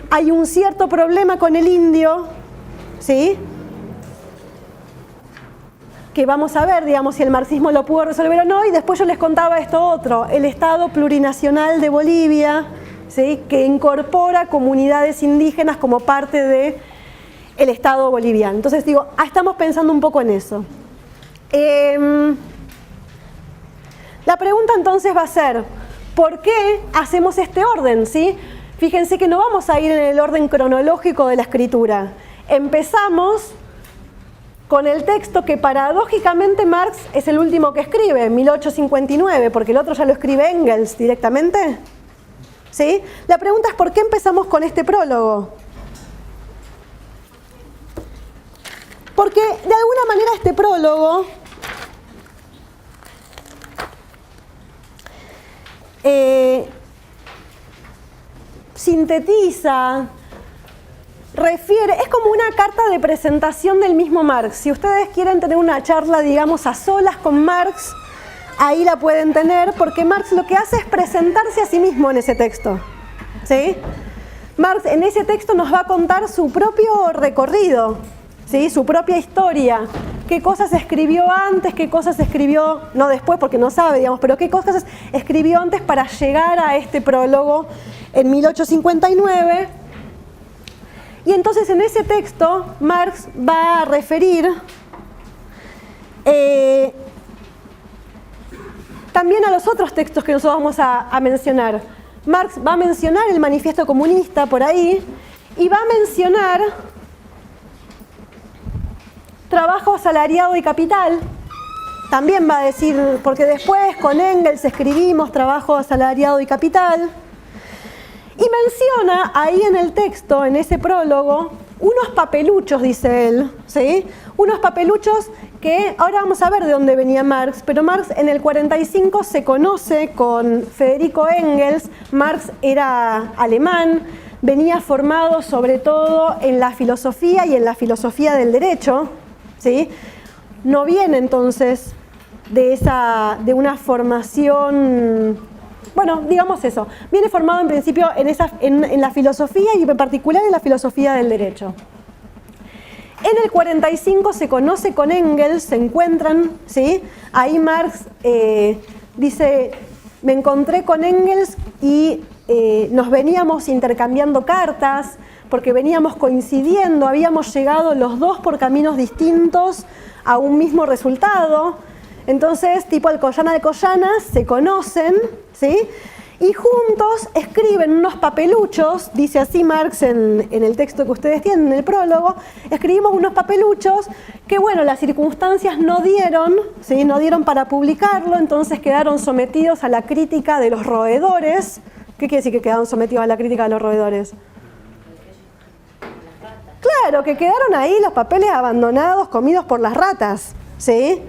Speaker 2: hay un cierto problema con el indio, ¿sí?, que vamos a ver, digamos, si el marxismo lo pudo resolver o no. Y después yo les contaba esto otro, el Estado Plurinacional de Bolivia, ¿sí?, que incorpora comunidades indígenas como parte del Estado boliviano. Entonces digo, estamos pensando un poco en eso. La pregunta entonces va a ser, ¿por qué hacemos este orden? ¿Sí? Fíjense que no vamos a ir en el orden cronológico de la escritura. Empezamos con el texto que paradójicamente Marx es el último que escribe, en 1859, porque el otro ya lo escribe Engels directamente. ¿Sí? La pregunta es, ¿por qué empezamos con este prólogo? Porque de alguna manera este prólogo sintetiza, refiere, es como una carta de presentación del mismo Marx. Si ustedes quieren tener una charla, digamos, a solas con Marx, ahí la pueden tener, porque Marx lo que hace es presentarse a sí mismo en ese texto. ¿Sí? Marx en ese texto nos va a contar su propio recorrido, ¿sí? Su propia historia. Qué cosas escribió antes, qué cosas escribió, no después porque no sabe, digamos, pero qué cosas escribió antes para llegar a este prólogo en 1859. Y entonces en ese texto Marx va a referir también a los otros textos que nosotros vamos a mencionar. Marx va a mencionar el Manifiesto Comunista por ahí y va a mencionar Trabajo asalariado y capital. También va a decir, porque después con Engels escribimos Trabajo asalariado y capital. Y menciona ahí en el texto, en ese prólogo, unos papeluchos, dice él, ¿sí? Unos papeluchos que ahora vamos a ver de dónde venía Marx, pero Marx en el 45 se conoce con Federico Engels. Marx era alemán, venía formado sobre todo en la filosofía y en la filosofía del derecho, ¿sí? No viene entonces de una formación, bueno, digamos eso, viene formado en principio en la filosofía y en particular en la filosofía del derecho. En el 45 se conoce con Engels, se encuentran, ¿sí? Ahí Marx dice, me encontré con Engels y nos veníamos intercambiando cartas, porque veníamos coincidiendo, habíamos llegado los dos por caminos distintos a un mismo resultado. Entonces, tipo Alcoyana, se conocen, ¿sí? Y juntos escriben unos papeluchos, dice así Marx en el texto que ustedes tienen, en el prólogo, escribimos unos papeluchos que, bueno, las circunstancias no dieron, ¿sí? No dieron para publicarlo, entonces quedaron sometidos a la crítica de los roedores. ¿Qué quiere decir que quedaron sometidos a la crítica de los roedores? Claro, que quedaron ahí los papeles abandonados, comidos por las ratas, ¿sí?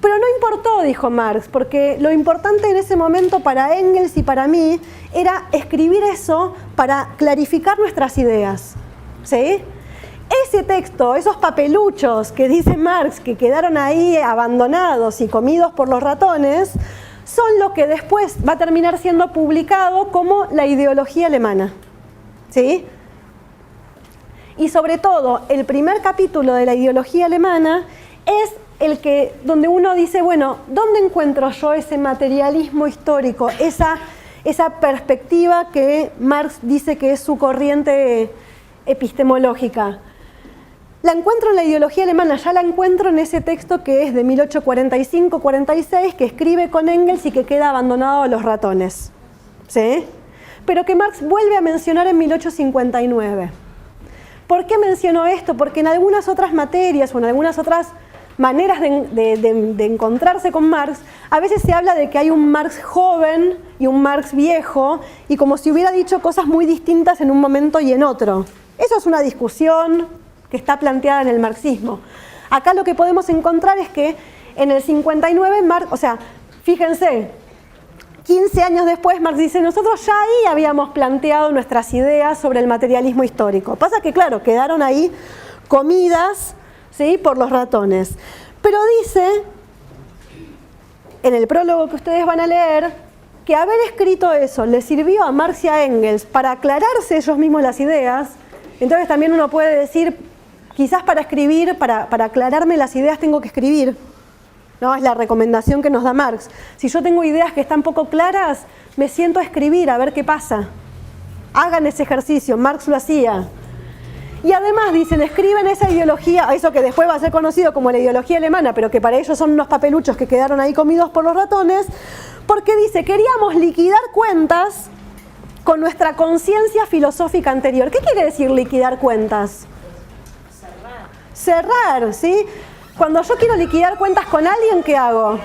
Speaker 2: Pero no importó, dijo Marx, porque lo importante en ese momento para Engels y para mí era escribir eso para clarificar nuestras ideas, ¿sí? Ese texto, esos papeluchos que dice Marx que quedaron ahí abandonados y comidos por los ratones, son lo que después va a terminar siendo publicado como la ideología alemana, ¿sí? Y sobre todo, el primer capítulo de la ideología alemana es el que, donde uno dice, bueno, ¿dónde encuentro yo ese materialismo histórico, esa perspectiva que Marx dice que es su corriente epistemológica? La encuentro en la ideología alemana, ya la encuentro en ese texto que es de 1845-46, que escribe con Engels y que queda abandonado a los ratones, ¿sí? Pero que Marx vuelve a mencionar en 1859. ¿Por qué menciono esto? Porque en algunas otras materias o en algunas otras maneras de encontrarse con Marx, a veces se habla de que hay un Marx joven y un Marx viejo, y como si hubiera dicho cosas muy distintas en un momento y en otro. Eso es una discusión que está planteada en el marxismo. Acá lo que podemos encontrar es que en el 59 Marx, o sea, fíjense, 15 años después Marx dice, nosotros ya ahí habíamos planteado nuestras ideas sobre el materialismo histórico. Pasa que, claro, quedaron ahí comidas, ¿sí?, por los ratones. Pero dice, en el prólogo que ustedes van a leer, que haber escrito eso le sirvió a Marx y a Engels para aclararse ellos mismos las ideas. Entonces también uno puede decir, quizás para escribir, para aclararme las ideas tengo que escribir. ¿No? Es la recomendación que nos da Marx. Si yo tengo ideas que están poco claras, me siento a escribir, a ver qué pasa. Hagan ese ejercicio, Marx lo hacía. Y además dicen, escriben esa ideología, eso que después va a ser conocido como la ideología alemana, pero que para ellos son unos papeluchos que quedaron ahí comidos por los ratones, porque dice, queríamos liquidar cuentas con nuestra conciencia filosófica anterior. ¿Qué quiere decir liquidar cuentas? Cerrar, ¿sí? Cuando yo quiero liquidar cuentas con alguien, ¿qué hago?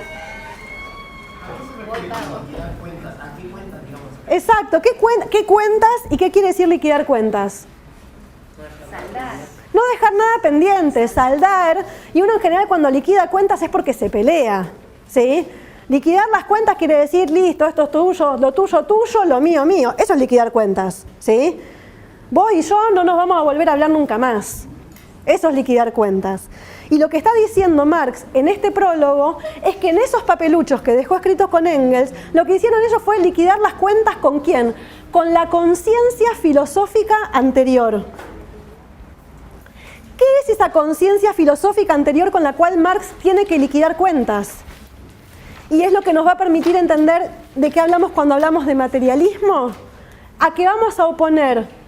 Speaker 2: Exacto, ¿qué cuentas y qué quiere decir liquidar cuentas?
Speaker 5: Saldar.
Speaker 2: No dejar nada pendiente, saldar, y uno en general cuando liquida cuentas es porque se pelea, ¿sí? Liquidar las cuentas quiere decir, listo, esto es tuyo, lo mío, mío. Eso es liquidar cuentas, ¿sí? Vos y yo no nos vamos a volver a hablar nunca más. Eso es liquidar cuentas. Y lo que está diciendo Marx en este prólogo es que en esos papeluchos que dejó escritos con Engels, lo que hicieron ellos fue liquidar las cuentas ¿con quién? Con la conciencia filosófica anterior. ¿Qué es esa conciencia filosófica anterior con la cual Marx tiene que liquidar cuentas? Y es lo que nos va a permitir entender de qué hablamos cuando hablamos de materialismo. ¿A qué vamos a oponer?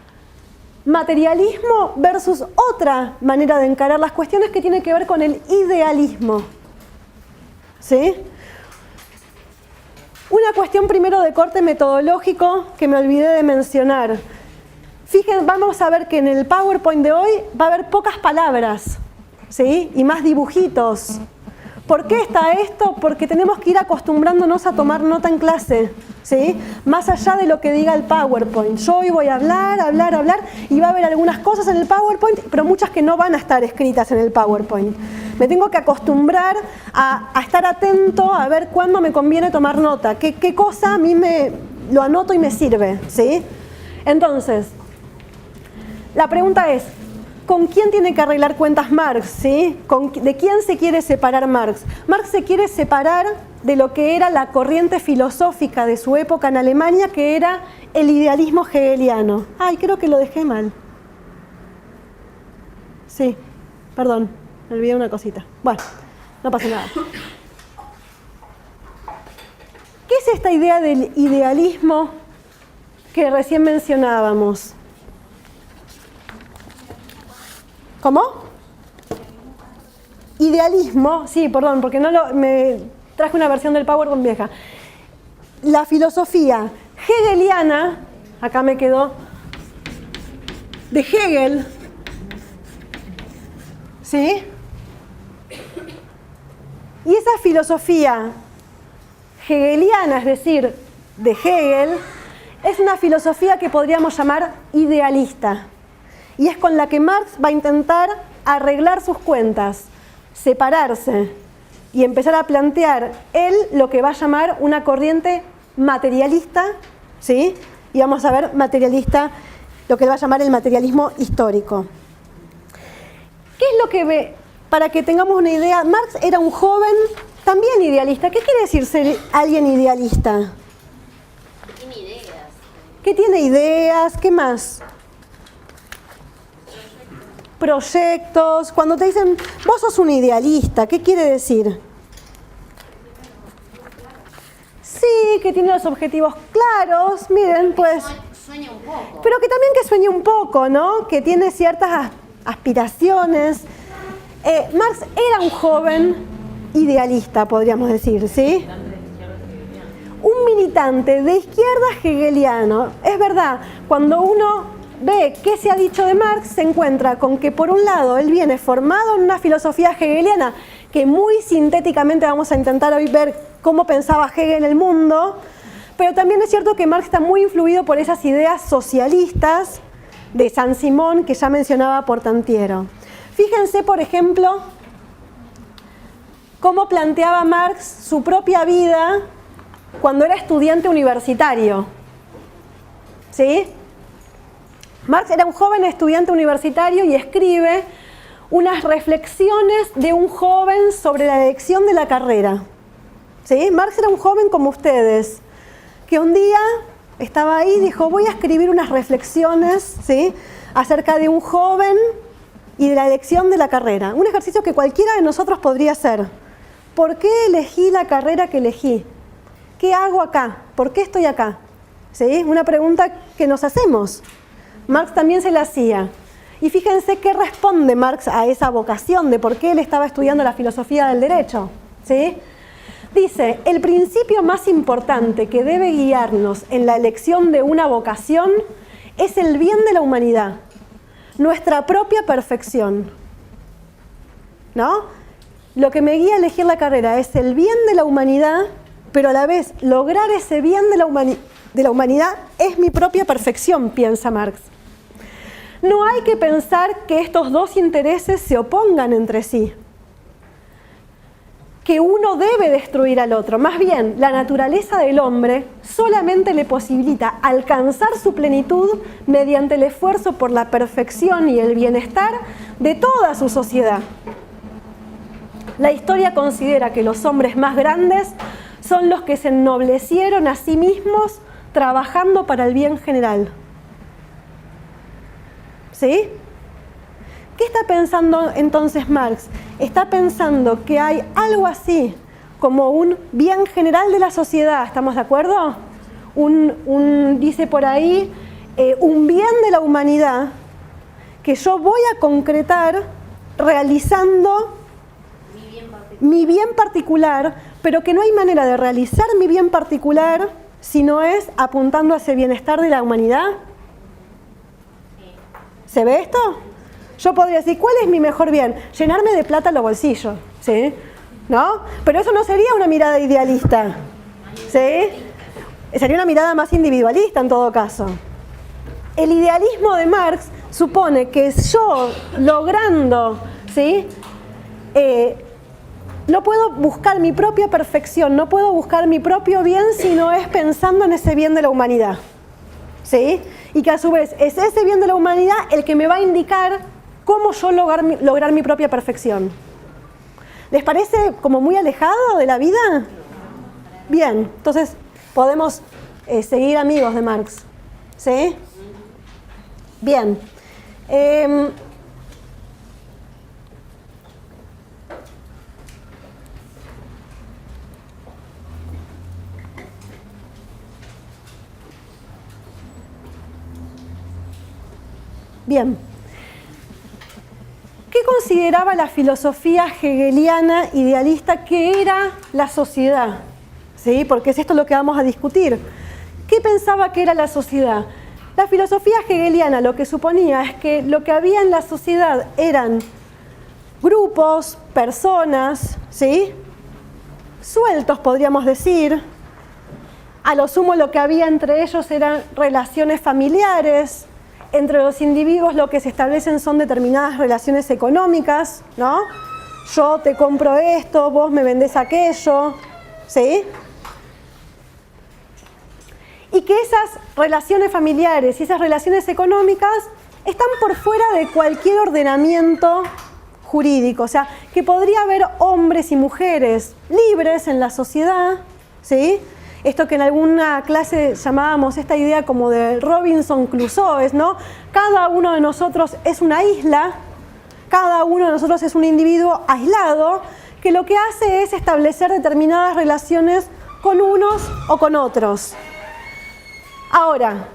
Speaker 2: Materialismo versus otra manera de encarar las cuestiones que tiene que ver con el idealismo. ¿Sí? Una cuestión primero de corte metodológico que me olvidé de mencionar. Fíjense, vamos a ver que en el PowerPoint de hoy va a haber pocas palabras, ¿sí? Y más dibujitos. ¿Por qué está esto? Porque tenemos que ir acostumbrándonos a tomar nota en clase, ¿sí? Más allá de lo que diga el PowerPoint. Yo hoy voy a hablar, y va a haber algunas cosas en el PowerPoint, pero muchas que no van a estar escritas en el PowerPoint. Me tengo que acostumbrar a estar atento, a ver cuándo me conviene tomar nota, qué cosa a mí lo anoto y me sirve, ¿sí? Entonces, la pregunta es, ¿con quién tiene que arreglar cuentas Marx? ¿Sí? ¿De quién se quiere separar Marx? Marx se quiere separar de lo que era la corriente filosófica de su época en Alemania, que era el idealismo hegeliano. Ay, creo que lo dejé mal. Sí, perdón, me olvidé una cosita. Bueno, no pasa nada. ¿Qué es esta idea del idealismo que recién mencionábamos? ¿Cómo? Idealismo, sí, perdón, porque me traje una versión del PowerPoint vieja. La filosofía hegeliana, acá me quedó, de Hegel, ¿sí? Y esa filosofía hegeliana, es decir, de Hegel, es una filosofía que podríamos llamar idealista. Y es con la que Marx va a intentar arreglar sus cuentas, separarse y empezar a plantear él lo que va a llamar una corriente materialista, ¿sí? Y vamos a ver materialista, lo que él va a llamar el materialismo histórico. ¿Qué es lo que ve? Para que tengamos una idea, Marx era un joven también idealista. ¿Qué quiere decir ser alguien idealista?
Speaker 5: Tiene ideas.
Speaker 2: ¿Qué tiene ideas? ¿Qué más? Proyectos. Cuando te dicen, vos sos un idealista, ¿qué quiere decir? Sí, que tiene los objetivos claros, miren, pues...
Speaker 5: Sueña un poco.
Speaker 2: Pero que también que sueñe un poco, ¿no? Que tiene ciertas aspiraciones. Marx era un joven idealista, podríamos decir, ¿sí? Un militante de izquierda hegeliano. Es verdad, cuando uno ve qué se ha dicho de Marx, se encuentra con que por un lado él viene formado en una filosofía hegeliana que muy sintéticamente vamos a intentar hoy ver cómo pensaba Hegel el mundo, pero también es cierto que Marx está muy influido por esas ideas socialistas de Saint-Simon que ya mencionaba Portantiero. Fíjense, por ejemplo, cómo planteaba Marx su propia vida cuando era estudiante universitario, ¿sí? Marx era un joven estudiante universitario y escribe unas reflexiones de un joven sobre la elección de la carrera. ¿Sí? Marx era un joven como ustedes, que un día estaba ahí y dijo, voy a escribir unas reflexiones, ¿sí?, acerca de un joven y de la elección de la carrera. Un ejercicio que cualquiera de nosotros podría hacer. ¿Por qué elegí la carrera que elegí? ¿Qué hago acá? ¿Por qué estoy acá? ¿Sí? Una pregunta que nos hacemos. Marx también se la hacía. Y fíjense qué responde Marx a esa vocación de por qué él estaba estudiando la filosofía del derecho. ¿Sí? Dice, el principio más importante que debe guiarnos en la elección de una vocación es el bien de la humanidad, nuestra propia perfección. ¿No? lo que me guía a elegir la carrera es el bien de la humanidad, pero a la vez lograr ese bien de la humanidad es mi propia perfección, piensa Marx. No hay que pensar que estos dos intereses se opongan entre sí, que uno debe destruir al otro. Más bien, la naturaleza del hombre solamente le posibilita alcanzar su plenitud mediante el esfuerzo por la perfección y el bienestar de toda su sociedad. La historia considera que los hombres más grandes son los que se ennoblecieron a sí mismos trabajando para el bien general. ¿Sí? ¿Qué está pensando entonces Marx? Está pensando que hay algo así como un bien general de la sociedad, ¿estamos de acuerdo? Dice por ahí, un bien de la humanidad que yo voy a concretar realizando mi bien particular, pero que no hay manera de realizar mi bien particular si no es apuntando a ese bienestar de la humanidad. ¿Se ve esto? Yo podría decir, ¿cuál es mi mejor bien? Llenarme de plata los bolsillos, ¿sí? ¿No? Pero eso no sería una mirada idealista, ¿sí? Sería una mirada más individualista en todo caso. El idealismo de Marx supone que yo, logrando, ¿sí? No puedo buscar mi propia perfección, no puedo buscar mi propio bien si no es pensando en ese bien de la humanidad, ¿sí? Y que a su vez es ese bien de la humanidad el que me va a indicar cómo yo lograr mi propia perfección. ¿Les parece como muy alejado de la vida? Bien, entonces podemos seguir amigos de Marx, ¿sí? Bien. Bien. ¿Qué consideraba la filosofía hegeliana idealista que era la sociedad? ¿Sí? Porque es esto lo que vamos a discutir. ¿Qué pensaba que era la sociedad? La filosofía hegeliana lo que suponía es que lo que había en la sociedad eran grupos, personas, ¿sí? Sueltos, podríamos decir. A lo sumo lo que había entre ellos eran relaciones familiares. Entre los individuos lo que se establecen son determinadas relaciones económicas, ¿no? Yo te compro esto, vos me vendés aquello, ¿sí? Y que esas relaciones familiares y esas relaciones económicas están por fuera de cualquier ordenamiento jurídico. O sea, que podría haber hombres y mujeres libres en la sociedad, ¿sí? Esto que en alguna clase llamábamos esta idea como de Robinson Crusoe, ¿no? Cada uno de nosotros es una isla, cada uno de nosotros es un individuo aislado que lo que hace es establecer determinadas relaciones con unos o con otros. Ahora,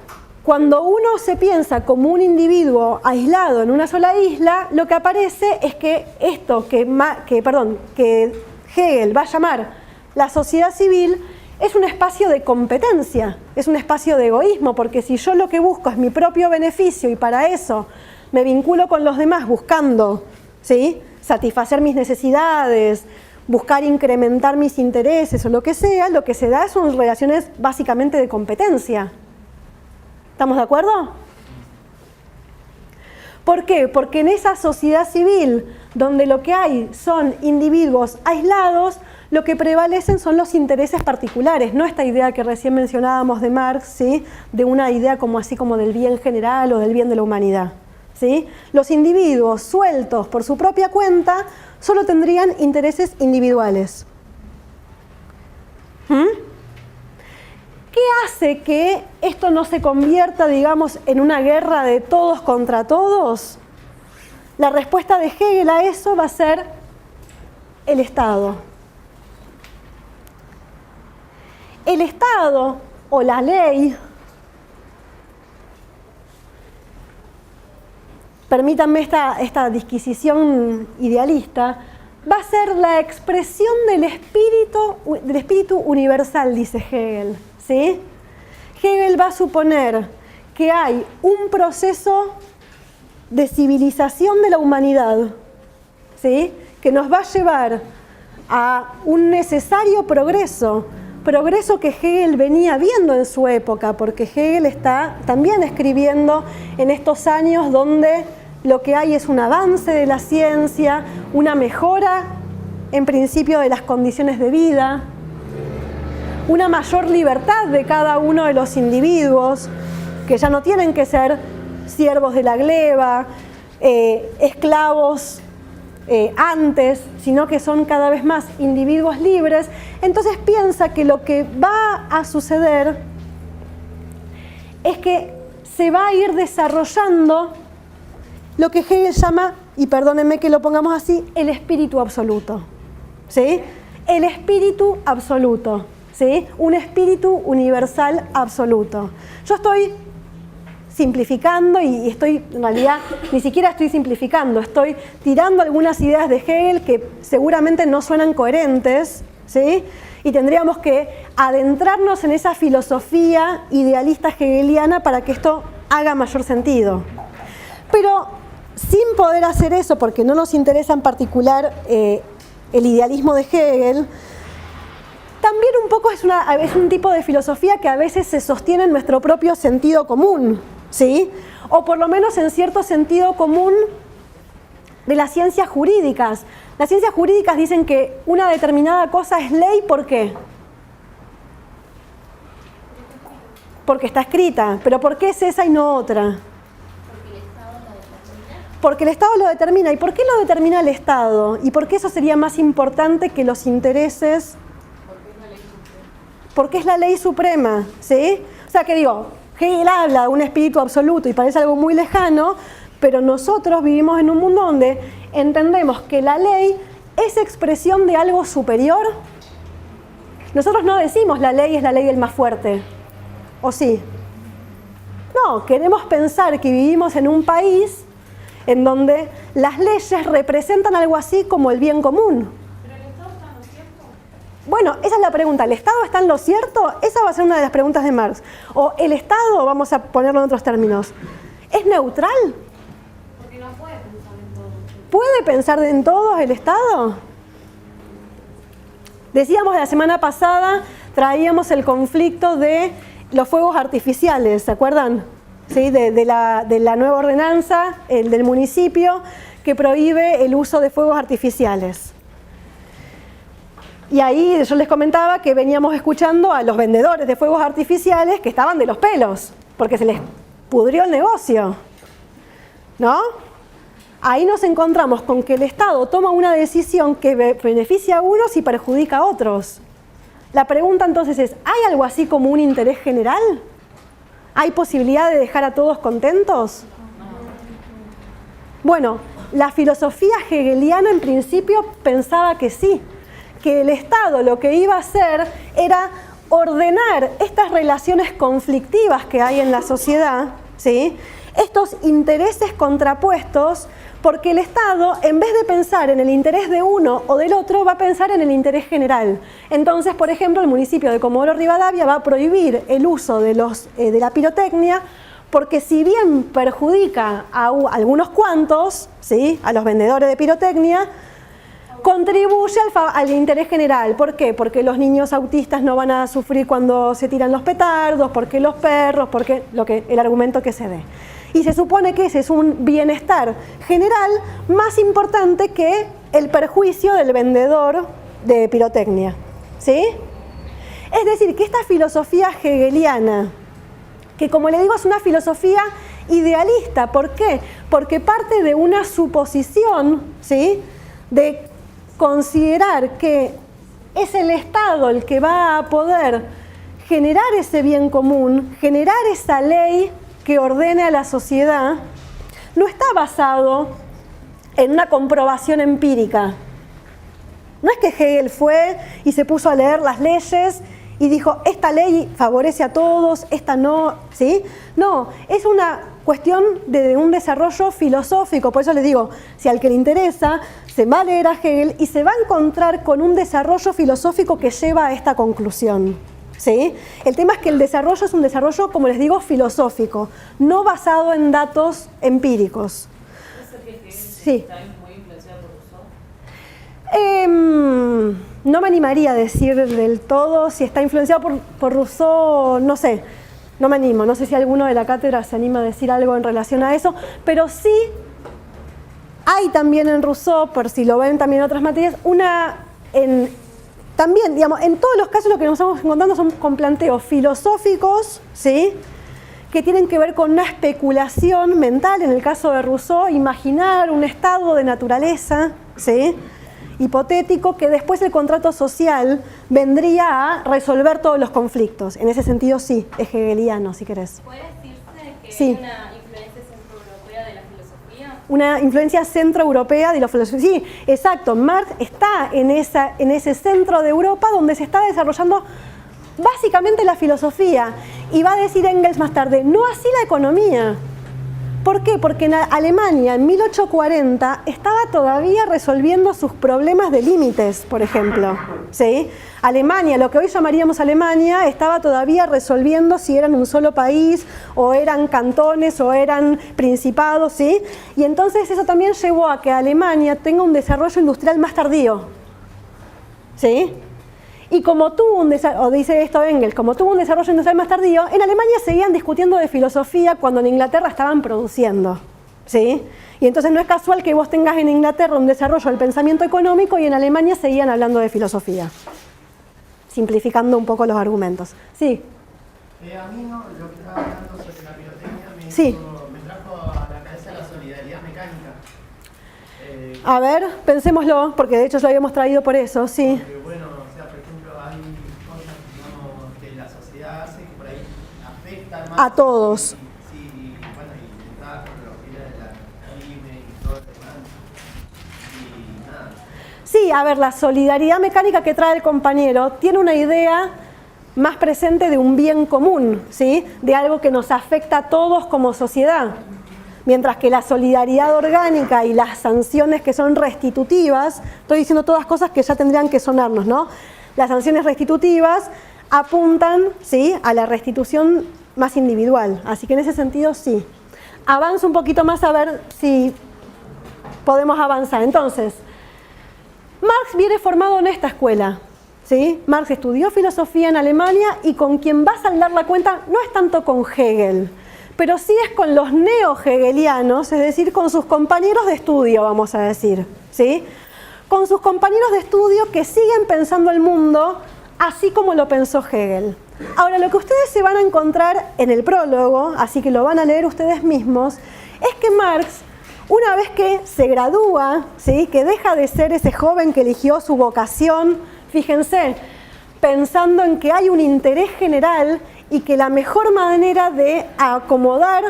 Speaker 2: cuando uno se piensa como un individuo aislado en una sola isla, lo que aparece es que esto que Hegel va a llamar la sociedad civil es un espacio de competencia, es un espacio de egoísmo, porque si yo lo que busco es mi propio beneficio y para eso me vinculo con los demás buscando, ¿sí?, satisfacer mis necesidades, buscar incrementar mis intereses o lo que sea, lo que se da son relaciones básicamente de competencia. ¿Estamos de acuerdo? ¿Por qué? Porque en esa sociedad civil, donde lo que hay son individuos aislados, lo que prevalecen son los intereses particulares, no esta idea que recién mencionábamos de Marx, ¿sí?, de una idea como así como del bien general o del bien de la humanidad, ¿sí? Los individuos sueltos por su propia cuenta solo tendrían intereses individuales. ¿Qué hace que esto no se convierta, digamos, en una guerra de todos contra todos? La respuesta de Hegel a eso va a ser el Estado. El Estado o la ley, permítanme esta disquisición idealista, va a ser la expresión del espíritu universal, dice Hegel, ¿sí? Hegel va a suponer que hay un proceso de civilización de la humanidad, ¿sí?, que nos va a llevar a un necesario progreso que Hegel venía viendo en su época, porque Hegel está también escribiendo en estos años donde lo que hay es un avance de la ciencia, una mejora en principio de las condiciones de vida, una mayor libertad de cada uno de los individuos, que ya no tienen que ser siervos de la gleba, esclavos antes, sino que son cada vez más individuos libres. Entonces piensa que lo que va a suceder es que se va a ir desarrollando lo que Hegel llama, y perdónenme que lo pongamos así, el espíritu absoluto, ¿sí? El espíritu absoluto, ¿sí? Un espíritu universal absoluto. Yo estoy simplificando y estoy, en realidad, ni siquiera estoy simplificando, estoy tirando algunas ideas de Hegel que seguramente no suenan coherentes, ¿sí? Y tendríamos que adentrarnos en esa filosofía idealista hegeliana para que esto haga mayor sentido. Pero sin poder hacer eso, porque no nos interesa en particular el idealismo de Hegel, también un poco es un tipo de filosofía que a veces se sostiene en nuestro propio sentido común, ¿sí? O por lo menos en cierto sentido común de las ciencias jurídicas. Las ciencias jurídicas dicen que una determinada cosa es ley, ¿por qué? Porque está escrita. ¿Pero por qué es esa y no otra? Porque el Estado lo determina. ¿Y por qué lo determina el Estado? ¿Y por qué eso sería más importante que los intereses? Porque es la ley suprema, ¿sí? O sea, que digo, Hegel habla de un espíritu absoluto y parece algo muy lejano, pero nosotros vivimos en un mundo donde entendemos que la ley es expresión de algo superior. Nosotros no decimos la ley es la ley del más fuerte, ¿o sí? No, queremos pensar que vivimos en un país en donde las leyes representan algo así como el bien común.
Speaker 4: ¿Pero el Estado está en lo cierto?
Speaker 2: Bueno, esa es la pregunta. ¿El Estado está en lo cierto? Esa va a ser una de las preguntas de Marx. O el Estado, vamos a ponerlo en otros términos, ¿es neutral?
Speaker 4: Porque no puede pensar en todo.
Speaker 2: ¿Puede pensar en todos el Estado? Decíamos la semana pasada, traíamos el conflicto de los fuegos artificiales, ¿se acuerdan? ¿Sí? De la nueva ordenanza del municipio que prohíbe el uso de fuegos artificiales. Y ahí yo les comentaba que veníamos escuchando a los vendedores de fuegos artificiales que estaban de los pelos, porque se les pudrió el negocio, ¿no? Ahí nos encontramos con que el Estado toma una decisión que beneficia a unos y perjudica a otros. La pregunta entonces es, ¿hay algo así como un interés general? ¿Hay posibilidad de dejar a todos contentos? Bueno, la filosofía hegeliana en principio pensaba que sí, que el Estado lo que iba a hacer era ordenar estas relaciones conflictivas que hay en la sociedad, ¿sí? Estos intereses contrapuestos, porque el Estado, en vez de pensar en el interés de uno o del otro, va a pensar en el interés general. Entonces, por ejemplo, el municipio de Comodoro Rivadavia va a prohibir el uso de la pirotecnia, porque si bien perjudica a algunos cuantos, ¿sí?, a los vendedores de pirotecnia, contribuye al interés general. ¿Por qué? Porque los niños autistas no van a sufrir cuando se tiran los petardos, porque los perros, porque el argumento que se dé. Y se supone que ese es un bienestar general más importante que el perjuicio del vendedor de pirotecnia, ¿sí? Es decir, que esta filosofía hegeliana, que como le digo es una filosofía idealista, ¿por qué? Porque parte de una suposición, ¿sí?, de considerar que es el Estado el que va a poder generar ese bien común, generar esa ley que ordene a la sociedad, no está basado en una comprobación empírica. No es que Hegel fue y se puso a leer las leyes y dijo, esta ley favorece a todos, esta no, ¿sí? No, es una cuestión de un desarrollo filosófico. Por eso les digo, si al que le interesa, se va a leer a Hegel y se va a encontrar con un desarrollo filosófico que lleva a esta conclusión, ¿sí? El tema es que el desarrollo es un desarrollo, como les digo, filosófico, no basado en datos empíricos.
Speaker 3: ¿Puede ser que Hegel
Speaker 2: Sí.
Speaker 3: está muy influenciado por Rousseau?
Speaker 2: No me animaría a decir del todo si está influenciado por Rousseau, no sé, no me animo, no sé si alguno de la cátedra se anima a decir algo en relación a eso, pero sí hay también en Rousseau, por si lo ven también en otras materias, también, digamos, en todos los casos lo que nos estamos encontrando son con planteos filosóficos, ¿sí?, que tienen que ver con una especulación mental, en el caso de Rousseau, imaginar un estado de naturaleza, ¿sí?, hipotético, que después el contrato social vendría a resolver todos los conflictos. En ese sentido sí, es hegeliano, si querés.
Speaker 8: ¿Puede decirse que
Speaker 2: Sí.
Speaker 8: hay una influencia centroeuropea de la filosofía?
Speaker 2: Una influencia centroeuropea de la filosofía. Sí, exacto. Marx está en ese centro de Europa donde se está desarrollando básicamente la filosofía. Y va a decir Engels más tarde, no así la economía. ¿Por qué? Porque en Alemania, en 1840, estaba todavía resolviendo sus problemas de límites, por ejemplo. ¿Sí? Alemania, lo que hoy llamaríamos Alemania, estaba todavía resolviendo si eran un solo país, o eran cantones, o eran principados, ¿sí? Y entonces eso también llevó a que Alemania tenga un desarrollo industrial más tardío. ¿Sí? Y como tuvo un desarrollo, o dice esto Engels, como tuvo un desarrollo industrial más tardío, en Alemania seguían discutiendo de filosofía cuando en Inglaterra estaban produciendo, ¿sí? Y entonces no es casual que vos tengas en Inglaterra un desarrollo del pensamiento económico y en Alemania seguían hablando de filosofía, simplificando un poco los argumentos. Sí.
Speaker 6: A mí no, lo que estaba hablando sobre la pirotecnia
Speaker 2: Sí.
Speaker 6: me trajo a la cabeza la solidaridad mecánica.
Speaker 2: A ver, pensémoslo, porque de hecho lo habíamos traído por eso, sí.
Speaker 6: Porque, bueno, o sea, por ejemplo, hay cosas, digamos, que la sociedad hace que por ahí afectan más.
Speaker 2: A todos.
Speaker 6: Sí, bueno, y está con los fines de la crimen y todo eso demás. Y nada.
Speaker 2: Sí, a ver, la solidaridad mecánica que trae el compañero tiene una idea más presente de un bien común, ¿sí? De algo que nos afecta a todos como sociedad. Mientras que la solidaridad orgánica y las sanciones que son restitutivas, estoy diciendo todas cosas que ya tendrían que sonarnos, ¿no? Las sanciones restitutivas apuntan, ¿sí?, a la restitución más individual. Así que en ese sentido sí. Avanzo un poquito más a ver si podemos avanzar. Entonces, Marx viene formado en esta escuela, ¿sí? Marx estudió filosofía en Alemania y con quien va a saldar la cuenta no es tanto con Hegel, pero sí es con los neo-hegelianos, es decir, con sus compañeros de estudio, vamos a decir, ¿sí? Con sus compañeros de estudio que siguen pensando el mundo así como lo pensó Hegel. Ahora, lo que ustedes se van a encontrar en el prólogo, así que lo van a leer ustedes mismos, es que Marx, una vez que se gradúa, ¿sí?, que deja de ser ese joven que eligió su vocación, fíjense, pensando en que hay un interés general y que la mejor manera de acomodar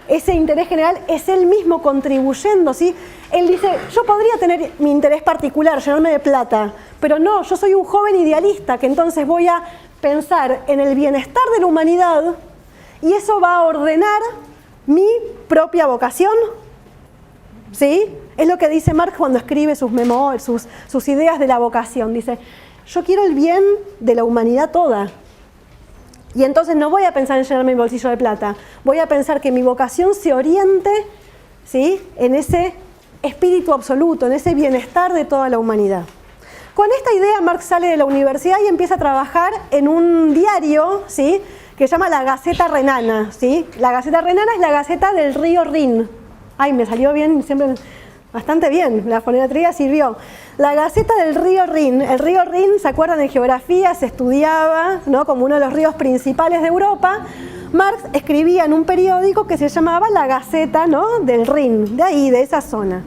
Speaker 2: ese interés general es él mismo contribuyendo, ¿sí? Él dice, yo podría tener mi interés particular, llenarme de plata, pero no, yo soy un joven idealista que entonces voy a pensar en el bienestar de la humanidad y eso va a ordenar mi propia vocación, ¿sí? Es lo que dice Marx cuando escribe sus memorias, sus ideas de la vocación. Dice, yo quiero el bien de la humanidad toda. Y entonces no voy a pensar en llenarme mi bolsillo de plata, voy a pensar que mi vocación se oriente, ¿sí?, en ese espíritu absoluto, en ese bienestar de toda la humanidad. Con esta idea Marx sale de la universidad y empieza a trabajar en un diario, ¿sí?, que se llama la Gaceta Renana, ¿sí? La Gaceta Renana es la Gaceta del río Rin. Ay, me salió bien, siempre bastante bien, la fonetría sirvió. La Gaceta del río Rin. El río Rin, ¿se acuerdan? En geografía se estudiaba, ¿no?, como uno de los ríos principales de Europa. Marx escribía en un periódico que se llamaba la Gaceta, ¿no?, del Rin, de ahí, de esa zona.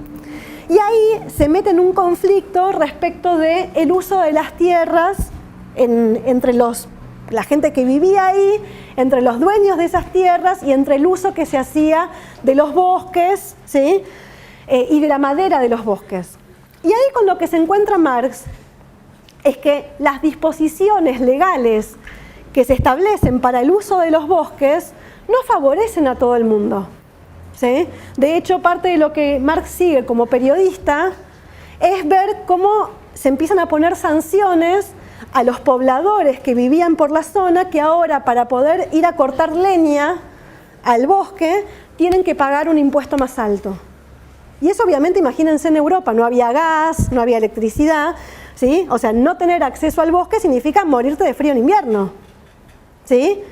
Speaker 2: Y ahí se mete en un conflicto respecto del uso de las tierras entre la gente que vivía ahí, entre los dueños de esas tierras y entre el uso que se hacía de los bosques, ¿sí?, y de la madera de los bosques. Y ahí con lo que se encuentra Marx es que las disposiciones legales que se establecen para el uso de los bosques no favorecen a todo el mundo, ¿sí? De hecho, parte de lo que Marx sigue como periodista es ver cómo se empiezan a poner sanciones a los pobladores que vivían por la zona, que ahora para poder ir a cortar leña al bosque tienen que pagar un impuesto más alto. Y eso obviamente, imagínense en Europa, no había gas, no había electricidad, ¿sí? O sea, no tener acceso al bosque significa morirte de frío en invierno, ¿sí?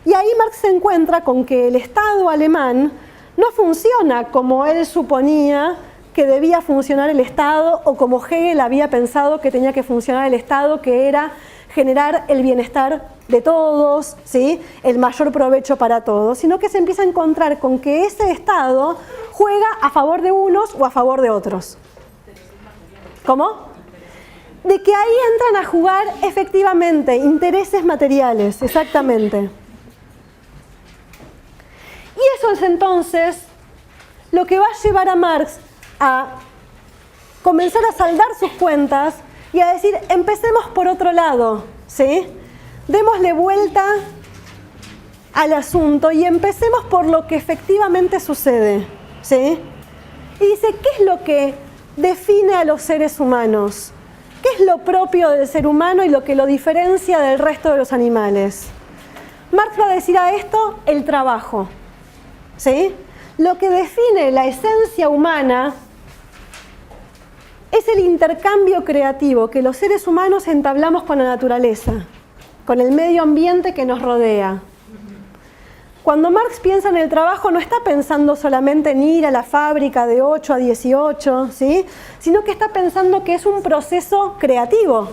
Speaker 2: Y ahí Marx se encuentra con que el Estado alemán no funciona como él suponía que debía funcionar el Estado o como Hegel había pensado que tenía que funcionar el Estado, que era generar el bienestar de todos, ¿sí? El mayor provecho para todos, sino que se empieza a encontrar con que ese Estado juega a favor de unos o a favor de otros. ¿Cómo? De que ahí entran a jugar efectivamente intereses materiales, exactamente. Y eso es entonces lo que va a llevar a Marx a comenzar a saldar sus cuentas y a decir, empecemos por otro lado, ¿sí? Démosle vuelta al asunto y empecemos por lo que efectivamente sucede, ¿sí? Y dice, ¿qué es lo que define a los seres humanos? ¿Qué es lo propio del ser humano y lo que lo diferencia del resto de los animales? Marx va a decir a esto el trabajo, ¿sí? Lo que define la esencia humana es el intercambio creativo que los seres humanos entablamos con la naturaleza, con el medio ambiente que nos rodea. Cuando Marx piensa en el trabajo, no está pensando solamente en ir a la fábrica de 8 a 18, ¿sí? Sino que está pensando que es un proceso creativo.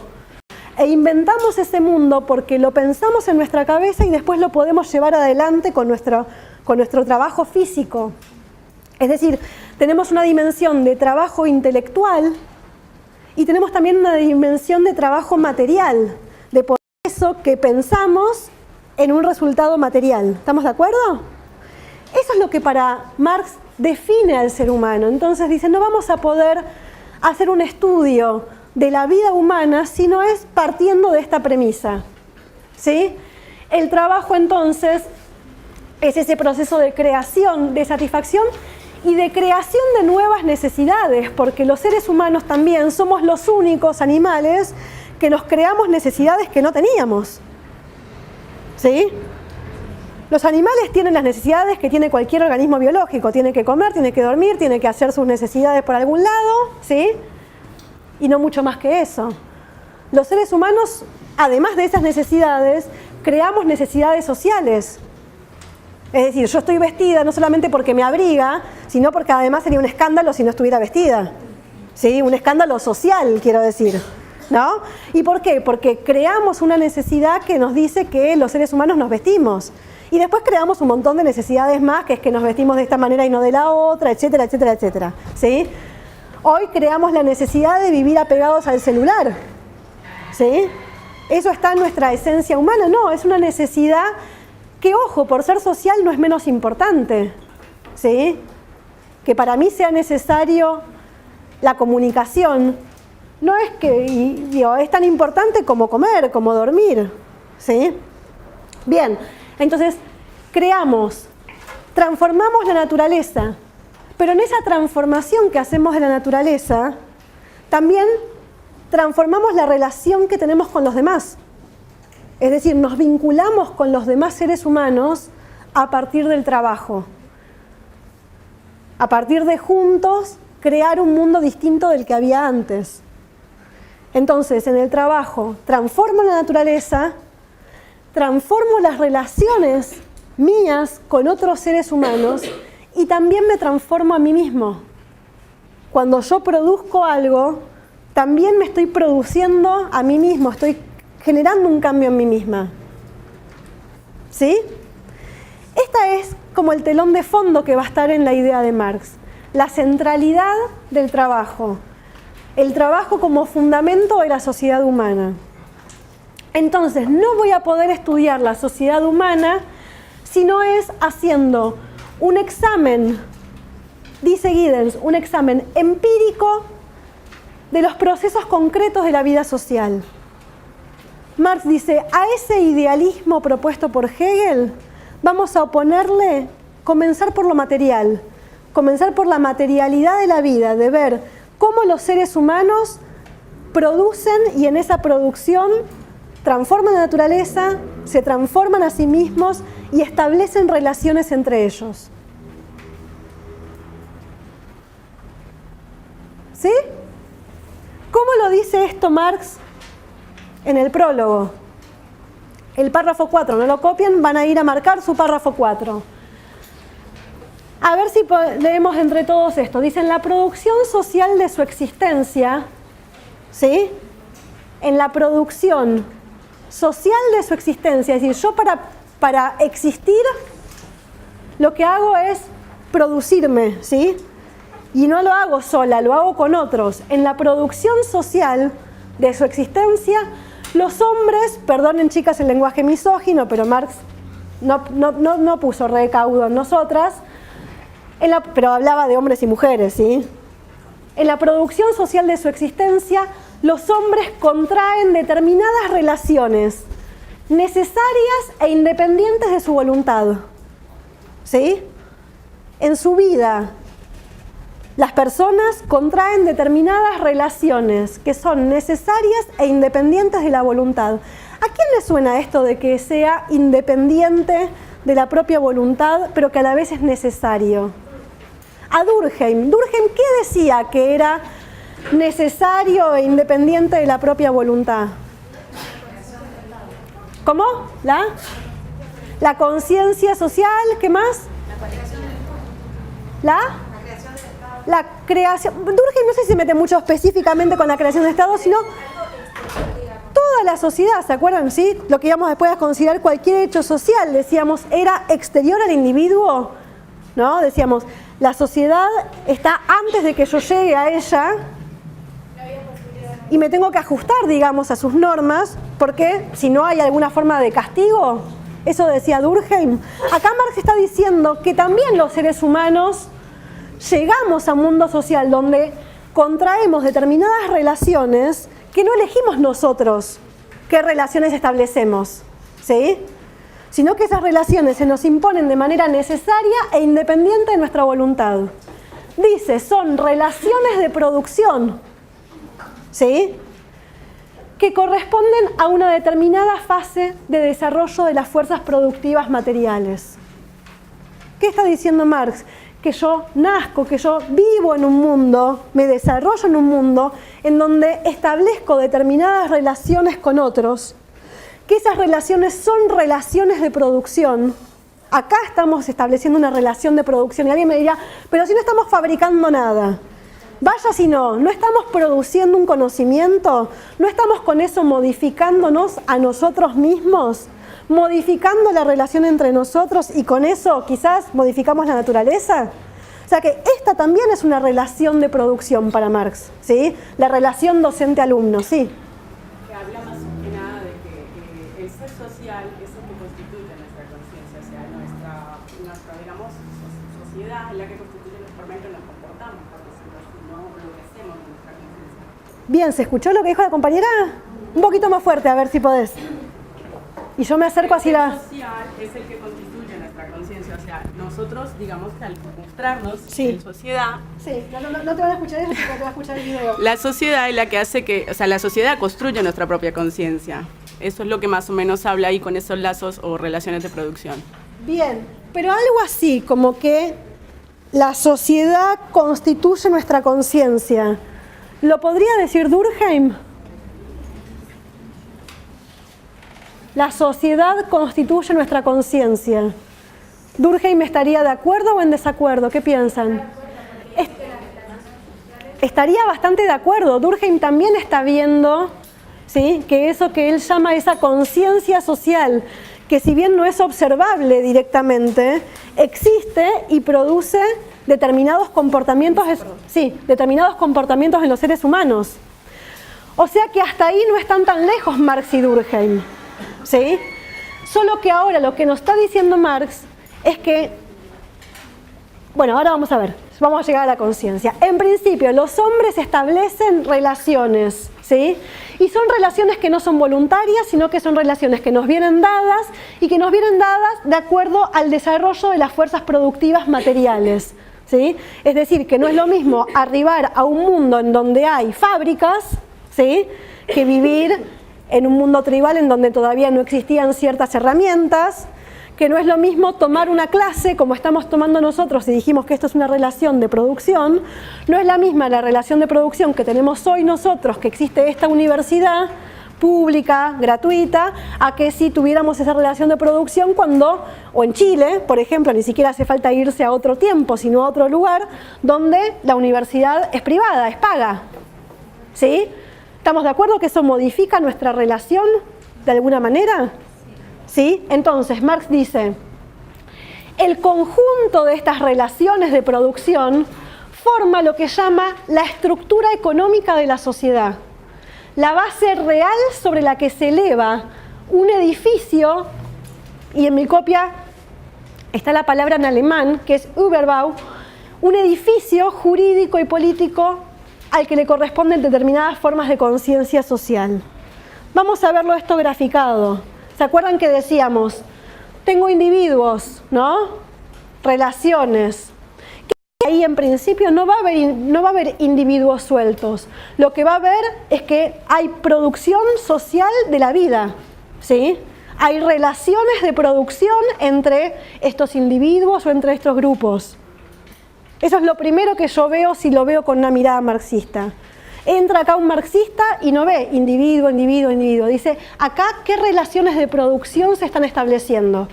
Speaker 2: E inventamos ese mundo porque lo pensamos en nuestra cabeza y después lo podemos llevar adelante con nuestro trabajo físico. Es decir, tenemos una dimensión de trabajo intelectual y tenemos también una dimensión de trabajo material, de por eso que pensamos en un resultado material. ¿Estamos de acuerdo? Eso es lo que para Marx define al ser humano. Entonces dice, no vamos a poder hacer un estudio de la vida humana si no es partiendo de esta premisa, ¿sí? El trabajo entonces es ese proceso de creación, de satisfacción y de creación de nuevas necesidades, porque los seres humanos también somos los únicos animales que nos creamos necesidades que no teníamos, ¿sí? Los animales tienen las necesidades que tiene cualquier organismo biológico, tiene que comer, tiene que dormir, tiene que hacer sus necesidades por algún lado, ¿sí? Y no mucho más que eso. Los seres humanos, además de esas necesidades, creamos necesidades sociales. Es decir, yo estoy vestida no solamente porque me abriga, sino porque además sería un escándalo si no estuviera vestida, ¿sí? Un escándalo social, quiero decir, ¿no? ¿Y por qué? Porque creamos una necesidad que nos dice que los seres humanos nos vestimos. Y después creamos un montón de necesidades más, que es que nos vestimos de esta manera y no de la otra, etcétera, etcétera, etcétera, ¿sí? Hoy creamos la necesidad de vivir apegados al celular, ¿sí? ¿Eso está en nuestra esencia humana? No, es una necesidad que, ojo, por ser social no es menos importante, ¿sí? Que para mí sea necesario la comunicación, no es que es tan importante como comer, como dormir, ¿sí? Bien, entonces creamos, transformamos la naturaleza, pero en esa transformación que hacemos de la naturaleza, también transformamos la relación que tenemos con los demás. Es decir, nos vinculamos con los demás seres humanos a partir del trabajo. A partir de juntos crear un mundo distinto del que había antes. Entonces, en el trabajo, transformo la naturaleza, transformo las relaciones mías con otros seres humanos y también me transformo a mí mismo. Cuando yo produzco algo, también me estoy produciendo a mí mismo, estoy generando un cambio en mí misma. ¿Sí? Esta es como el telón de fondo que va a estar en la idea de Marx. La centralidad del trabajo. El trabajo como fundamento de la sociedad humana. Entonces, no voy a poder estudiar la sociedad humana si no es haciendo un examen, dice Giddens, un examen empírico de los procesos concretos de la vida social. Marx dice, a ese idealismo propuesto por Hegel vamos a oponerle comenzar por lo material, comenzar por la materialidad de la vida, de ver cómo los seres humanos producen y en esa producción transforman la naturaleza, se transforman a sí mismos y establecen relaciones entre ellos. ¿Sí? ¿Cómo lo dice esto Marx en el prólogo? El párrafo 4, no lo copian, van a ir a marcar su párrafo 4. A ver si leemos entre todos esto. Dicen, la producción social de su existencia, ¿sí? En la producción social de su existencia, es decir, yo para existir, lo que hago es producirme, ¿sí? Y no lo hago sola, lo hago con otros. En la producción social de su existencia, los hombres, perdonen chicas el lenguaje misógino, pero Marx no puso recaudo en nosotras, pero hablaba de hombres y mujeres, ¿sí? En la producción social de su existencia, los hombres contraen determinadas relaciones necesarias e independientes de su voluntad, ¿sí? En su vida, las personas contraen determinadas relaciones que son necesarias e independientes de la voluntad. ¿A quién le suena esto de que sea independiente de la propia voluntad, pero que a la vez es necesario? A Durkheim. Durkheim, ¿qué decía que era necesario e independiente de la propia voluntad? ¿Cómo? La conciencia social, ¿qué más? La creación. Durkheim no sé si se mete mucho específicamente con la creación de Estado, sino toda la sociedad, ¿se acuerdan? ¿Sí? Lo que íbamos después a considerar cualquier hecho social, decíamos, era exterior al individuo, ¿no? Decíamos, la sociedad está antes de que yo llegue a ella y me tengo que ajustar, digamos, a sus normas, porque si no hay alguna forma de castigo, eso decía Durkheim. Acá Marx está diciendo que también los seres humanos llegamos a un mundo social donde contraemos determinadas relaciones que no elegimos nosotros qué relaciones establecemos, ¿sí? Sino que esas relaciones se nos imponen de manera necesaria e independiente de nuestra voluntad. Dice, son relaciones de producción, ¿sí? Que corresponden a una determinada fase de desarrollo de las fuerzas productivas materiales. ¿Qué está diciendo Marx? Que yo nazco, que yo vivo en un mundo, me desarrollo en un mundo en donde establezco determinadas relaciones con otros, que esas relaciones son relaciones de producción. Acá estamos estableciendo una relación de producción y alguien me dirá, pero si no estamos fabricando nada. Vaya si no estamos produciendo un conocimiento, no estamos con eso modificándonos a nosotros mismos, modificando la relación entre nosotros y con eso quizás modificamos la naturaleza. O sea que esta también es una relación de producción para Marx, ¿sí? La relación docente-alumno, sí.
Speaker 9: Que habla más que nada de que el ser social es lo que constituye nuestra conciencia, o sea, nuestra digamos, sociedad es la que constituye la forma en que nos comportamos, porque si no lo que hacemos en nuestra conciencia.
Speaker 2: Bien, ¿se escuchó lo que dijo la compañera? Un poquito más fuerte, a ver si podés. Y yo me acerco así la...
Speaker 9: El social es el que constituye nuestra conciencia, o sea, nosotros, digamos que al mostrarnos en sociedad...
Speaker 2: Sí, no te van a escuchar eso, porque te va a escuchar el video.
Speaker 9: La sociedad es la que hace que, o sea, la sociedad construye nuestra propia conciencia. Eso es lo que más o menos habla ahí con esos lazos o relaciones de producción.
Speaker 2: Bien, pero algo así como que la sociedad constituye nuestra conciencia, ¿lo podría decir Durkheim? La sociedad constituye nuestra conciencia. ¿Durkheim estaría de acuerdo o en desacuerdo? ¿Qué piensan? Estaría bastante de acuerdo. Durkheim también está viendo, ¿sí?, que eso que él llama esa conciencia social, que si bien no es observable directamente, existe y produce determinados comportamientos en los seres humanos. O sea que hasta ahí no están tan lejos Marx y Durkheim, ¿sí? Solo que ahora lo que nos está diciendo Marx es que, bueno, ahora vamos a ver, vamos a llegar a la conciencia. En principio, los hombres establecen relaciones, ¿sí? Y son relaciones que no son voluntarias, sino que son relaciones que nos vienen dadas y que nos vienen dadas de acuerdo al desarrollo de las fuerzas productivas materiales, ¿sí? Es decir, que no es lo mismo arribar a un mundo en donde hay fábricas, ¿sí?, que vivir en un mundo tribal en donde todavía no existían ciertas herramientas, que no es lo mismo tomar una clase como estamos tomando nosotros y dijimos que esto es una relación de producción, no es la misma la relación de producción que tenemos hoy nosotros, que existe esta universidad pública, gratuita, a que si tuviéramos esa relación de producción cuando, o en Chile, por ejemplo, ni siquiera hace falta irse a otro tiempo, sino a otro lugar donde la universidad es privada, es paga. ¿Sí? ¿Estamos de acuerdo que eso modifica nuestra relación de alguna manera? ¿Sí? Entonces, Marx dice, el conjunto de estas relaciones de producción forma lo que llama la estructura económica de la sociedad, la base real sobre la que se eleva un edificio, y en mi copia está la palabra en alemán, que es Überbau, un edificio jurídico y político al que le corresponden determinadas formas de conciencia social. Vamos a verlo esto graficado. ¿Se acuerdan que decíamos, tengo individuos, ¿no? Relaciones. Ahí en principio no va a haber individuos sueltos. Lo que va a haber es que hay producción social de la vida, ¿sí? Hay relaciones de producción entre estos individuos o entre estos grupos. Eso es lo primero que yo veo si lo veo con una mirada marxista. Entra acá un marxista y no ve individuo, individuo, individuo. Dice, acá, ¿qué relaciones de producción se están estableciendo?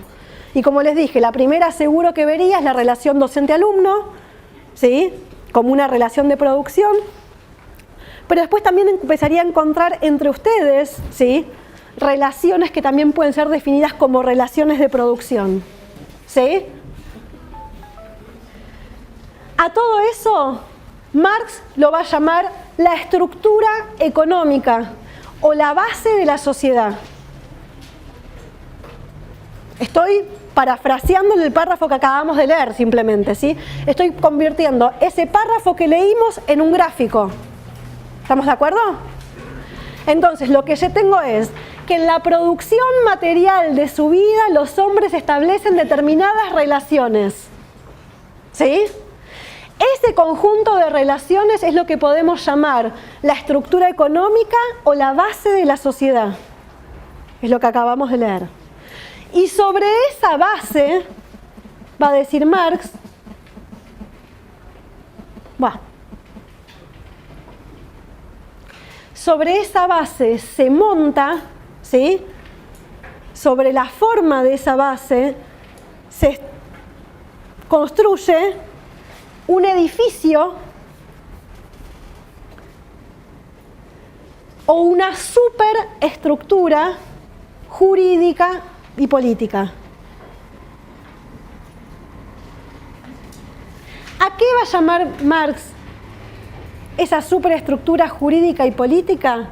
Speaker 2: Y como les dije, la primera seguro que vería es la relación docente-alumno, ¿sí? Como una relación de producción. Pero después también empezaría a encontrar entre ustedes, ¿sí? Relaciones que también pueden ser definidas como relaciones de producción, ¿sí? A todo eso, Marx lo va a llamar la estructura económica o la base de la sociedad. Estoy parafraseando el párrafo que acabamos de leer simplemente, ¿sí? Estoy convirtiendo ese párrafo que leímos en un gráfico. ¿Estamos de acuerdo? Entonces, lo que yo tengo es que en la producción material de su vida los hombres establecen determinadas relaciones, ¿sí? Ese conjunto de relaciones es lo que podemos llamar la estructura económica o la base de la sociedad. Es lo que acabamos de leer. Y sobre esa base, va a decir Marx, sobre esa base se monta, ¿sí? Sobre la forma de esa base se construye un edificio o una superestructura jurídica y política. ¿A qué va a llamar Marx esa superestructura jurídica y política?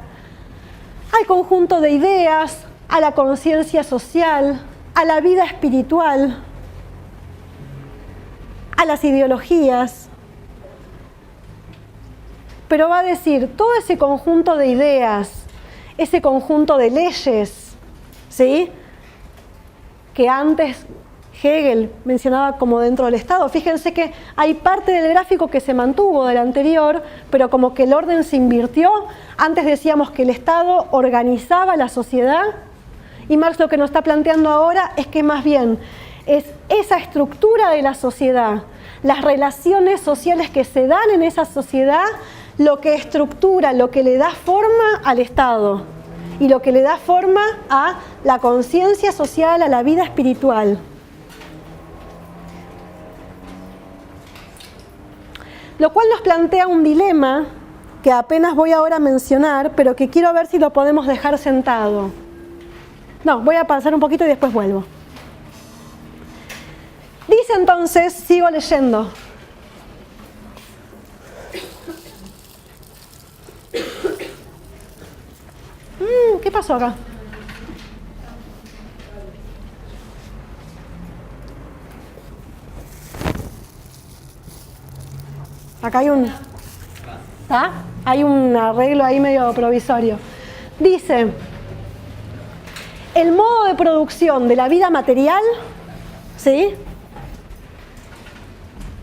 Speaker 2: Al conjunto de ideas, a la conciencia social, a la vida espiritual, a las ideologías. Pero va a decir, todo ese conjunto de ideas, ese conjunto de leyes, ¿sí? Que antes Hegel mencionaba como dentro del Estado. Fíjense que hay parte del gráfico que se mantuvo del anterior, pero como que el orden se invirtió. Antes decíamos que el Estado organizaba la sociedad y Marx lo que nos está planteando ahora es que más bien es esa estructura de la sociedad, las relaciones sociales que se dan en esa sociedad, lo que estructura, lo que le da forma al Estado y lo que le da forma a la conciencia social, a la vida espiritual. Lo cual nos plantea un dilema que apenas voy ahora a mencionar, pero que quiero ver si lo podemos dejar sentado. No, voy a pasar un poquito y después vuelvo. Dice entonces, sigo leyendo. ¿Qué pasó acá? Acá hay un... ¿Ah? Hay un arreglo ahí medio provisorio. Dice, el modo de producción de la vida material, ¿sí?,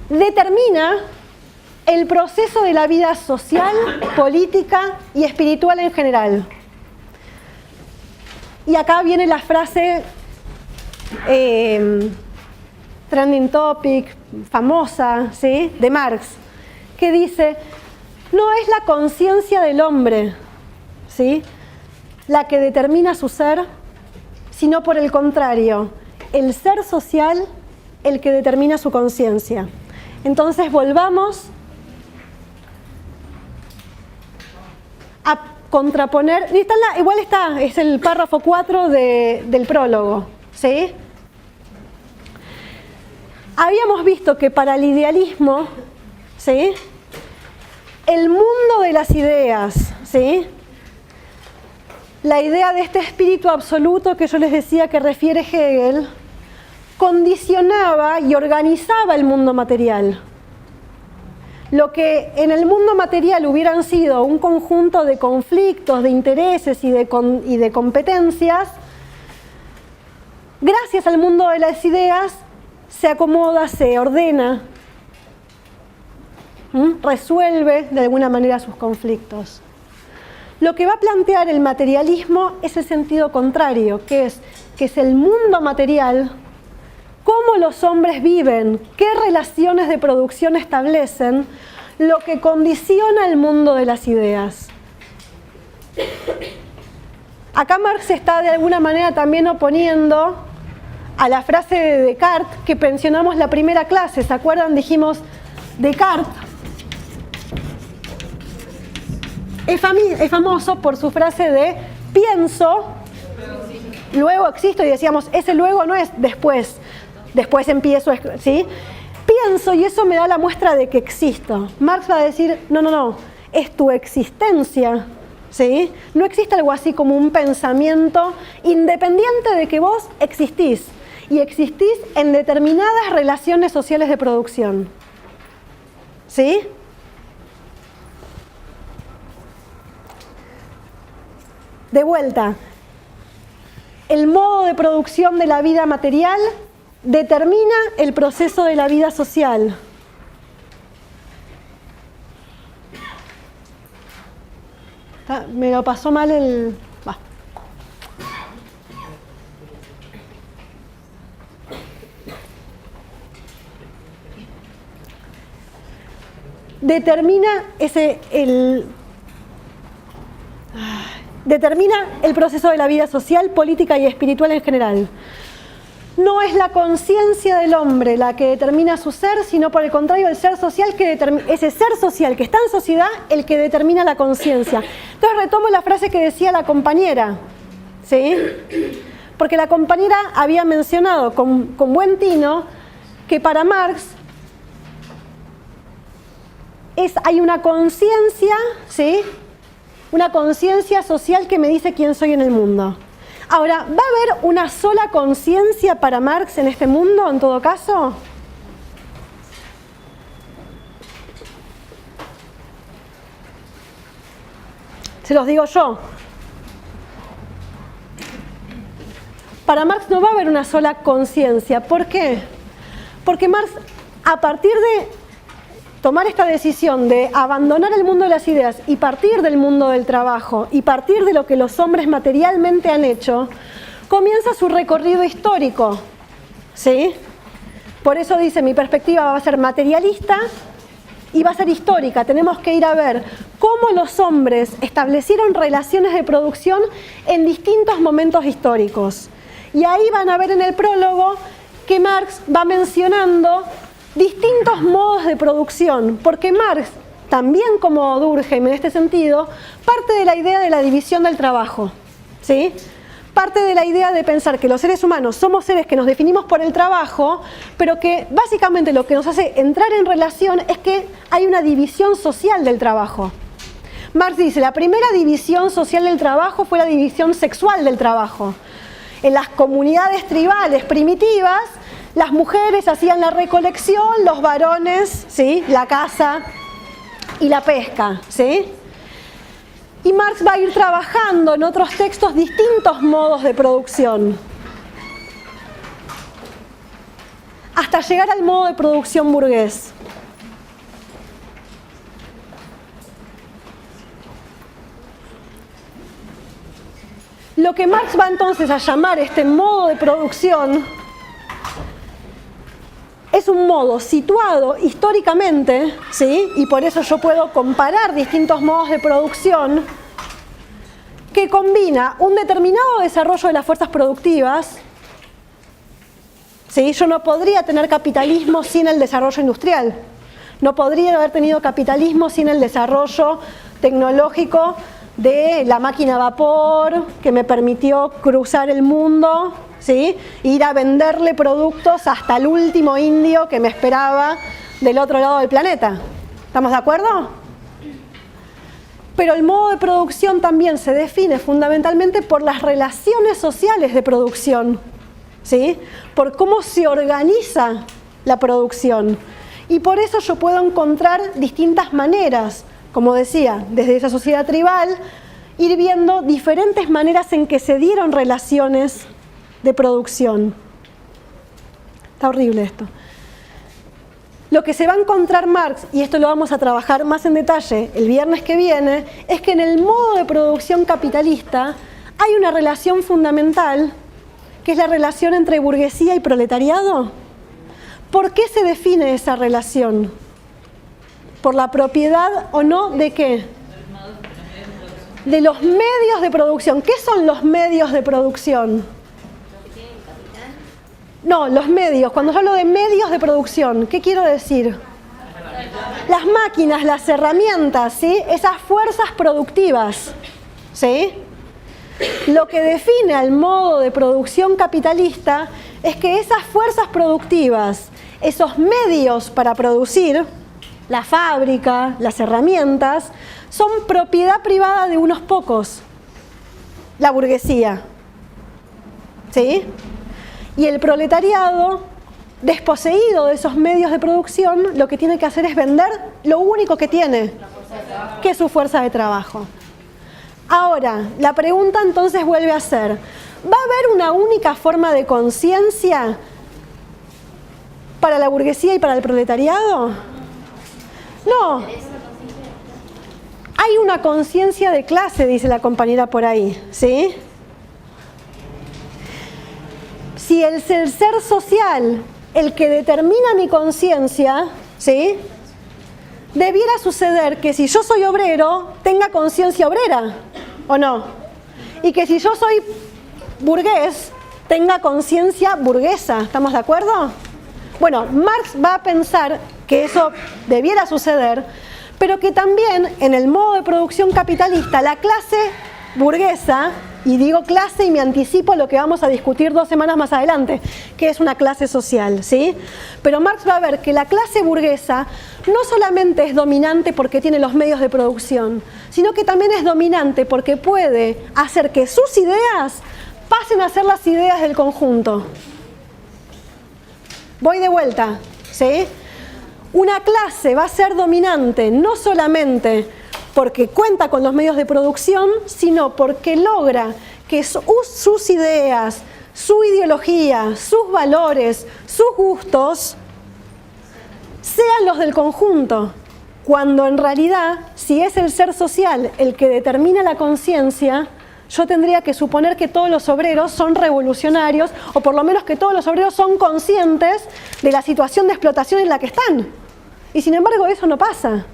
Speaker 2: determina el proceso de la vida social, política y espiritual en general. Y acá viene la frase trending topic, famosa, ¿sí?, de Marx, que dice, no es la conciencia del hombre, ¿sí?, la que determina su ser, sino por el contrario, el ser social el que determina su conciencia. Entonces volvamos a contraponer, igual está, es el párrafo 4 del prólogo, ¿sí? Habíamos visto que para el idealismo, ¿sí?, el mundo de las ideas, ¿sí?, la idea de este espíritu absoluto que yo les decía que refiere Hegel, condicionaba y organizaba el mundo material. Lo que en el mundo material hubieran sido un conjunto de conflictos, de intereses y de competencias, gracias al mundo de las ideas se acomoda, se ordena, resuelve de alguna manera sus conflictos. Lo que va a plantear el materialismo es el sentido contrario, que es el mundo material, cómo los hombres viven, qué relaciones de producción establecen, lo que condiciona el mundo de las ideas. Acá Marx está de alguna manera también oponiendo a la frase de Descartes que mencionamos la primera clase. ¿Se acuerdan? Dijimos, Descartes es famoso por su frase de pienso, luego existo, y decíamos, ese luego no es después empiezo, ¿sí? Pienso y eso me da la muestra de que existo. Marx va a decir, no, es tu existencia, ¿sí? No existe algo así como un pensamiento independiente de que vos existís, y existís en determinadas relaciones sociales de producción, ¿sí? De vuelta, el modo de producción de la vida material determina el proceso de la vida social. Me lo pasó mal el... Determina el proceso de la vida social, política y espiritual en general. No es la conciencia del hombre la que determina su ser, sino por el contrario el ser social ese ser social que está en sociedad el que determina la conciencia. Entonces retomo la frase que decía la compañera, ¿sí? Porque la compañera había mencionado con buen tino que para Marx hay una conciencia, ¿sí?, una conciencia social que me dice quién soy en el mundo. Ahora, ¿va a haber una sola conciencia para Marx en este mundo, en todo caso? Se los digo yo. Para Marx no va a haber una sola conciencia. ¿Por qué? Porque Marx, a partir de tomar esta decisión de abandonar el mundo de las ideas y partir del mundo del trabajo y partir de lo que los hombres materialmente han hecho, comienza su recorrido histórico, ¿sí? Por eso dice, mi perspectiva va a ser materialista y va a ser histórica. Tenemos que ir a ver cómo los hombres establecieron relaciones de producción en distintos momentos históricos. Y ahí van a ver en el prólogo que Marx va mencionando distintos modos de producción, porque Marx, también como Durkheim en este sentido, parte de la idea de la división del trabajo, ¿sí? Parte de la idea de pensar que los seres humanos somos seres que nos definimos por el trabajo, pero que básicamente lo que nos hace entrar en relación es que hay una división social del trabajo. Marx dice, la primera división social del trabajo fue la división sexual del trabajo. En las comunidades tribales primitivas, las mujeres hacían la recolección, los varones, ¿sí?, la caza y la pesca, ¿sí? Y Marx va a ir trabajando en otros textos distintos modos de producción, hasta llegar al modo de producción burgués. Lo que Marx va entonces a llamar este modo de producción es un modo situado históricamente, ¿sí? Y por eso yo puedo comparar distintos modos de producción que combina un determinado desarrollo de las fuerzas productivas, ¿sí? Yo no podría tener capitalismo sin el desarrollo industrial. No podría haber tenido capitalismo sin el desarrollo tecnológico de la máquina a vapor que me permitió cruzar el mundo, ¿sí? Ir a venderle productos hasta el último indio que me esperaba del otro lado del planeta. ¿Estamos de acuerdo? Pero el modo de producción también se define fundamentalmente por las relaciones sociales de producción, ¿sí? Por cómo se organiza la producción. Y por eso yo puedo encontrar distintas maneras, como decía, desde esa sociedad tribal, ir viendo diferentes maneras en que se dieron relaciones de producción. Está horrible esto. Lo que se va a encontrar Marx, y esto lo vamos a trabajar más en detalle el viernes que viene, es que en el modo de producción capitalista hay una relación fundamental, que es la relación entre burguesía y proletariado. ¿Por qué se define esa relación? ¿Por la propiedad o no de qué? De los medios de producción. ¿Qué son los medios de producción? No, los medios. Cuando yo hablo de medios de producción, ¿qué quiero decir? Las máquinas, las herramientas, ¿sí? Esas fuerzas productivas, ¿sí? Lo que define al modo de producción capitalista es que esas fuerzas productivas, esos medios para producir, la fábrica, las herramientas, son propiedad privada de unos pocos, la burguesía, ¿sí? Y el proletariado, desposeído de esos medios de producción, lo que tiene que hacer es vender lo único que tiene, que es su fuerza de trabajo. Ahora, la pregunta entonces vuelve a ser, ¿va a haber una única forma de conciencia para la burguesía y para el proletariado? No. Hay una conciencia de clase, dice la compañera por ahí, ¿sí? Si el ser social, el que determina mi conciencia, ¿sí? Debiera suceder que si yo soy obrero, tenga conciencia obrera, ¿o no? Y que si yo soy burgués, tenga conciencia burguesa. ¿Estamos de acuerdo? Bueno, Marx va a pensar que eso debiera suceder, pero que también en el modo de producción capitalista, la clase burguesa, y digo clase y me anticipo lo que vamos a discutir 2 semanas más adelante, que es una clase social, ¿sí? Pero Marx va a ver que la clase burguesa no solamente es dominante porque tiene los medios de producción, sino que también es dominante porque puede hacer que sus ideas pasen a ser las ideas del conjunto. Voy de vuelta, ¿sí? Una clase va a ser dominante no solamente porque cuenta con los medios de producción, sino porque logra que sus ideas, su ideología, sus valores, sus gustos sean los del conjunto, cuando en realidad, si es el ser social el que determina la conciencia, yo tendría que suponer que todos los obreros son revolucionarios, o por lo menos que todos los obreros son conscientes de la situación de explotación en la que están. Y sin embargo eso no pasa,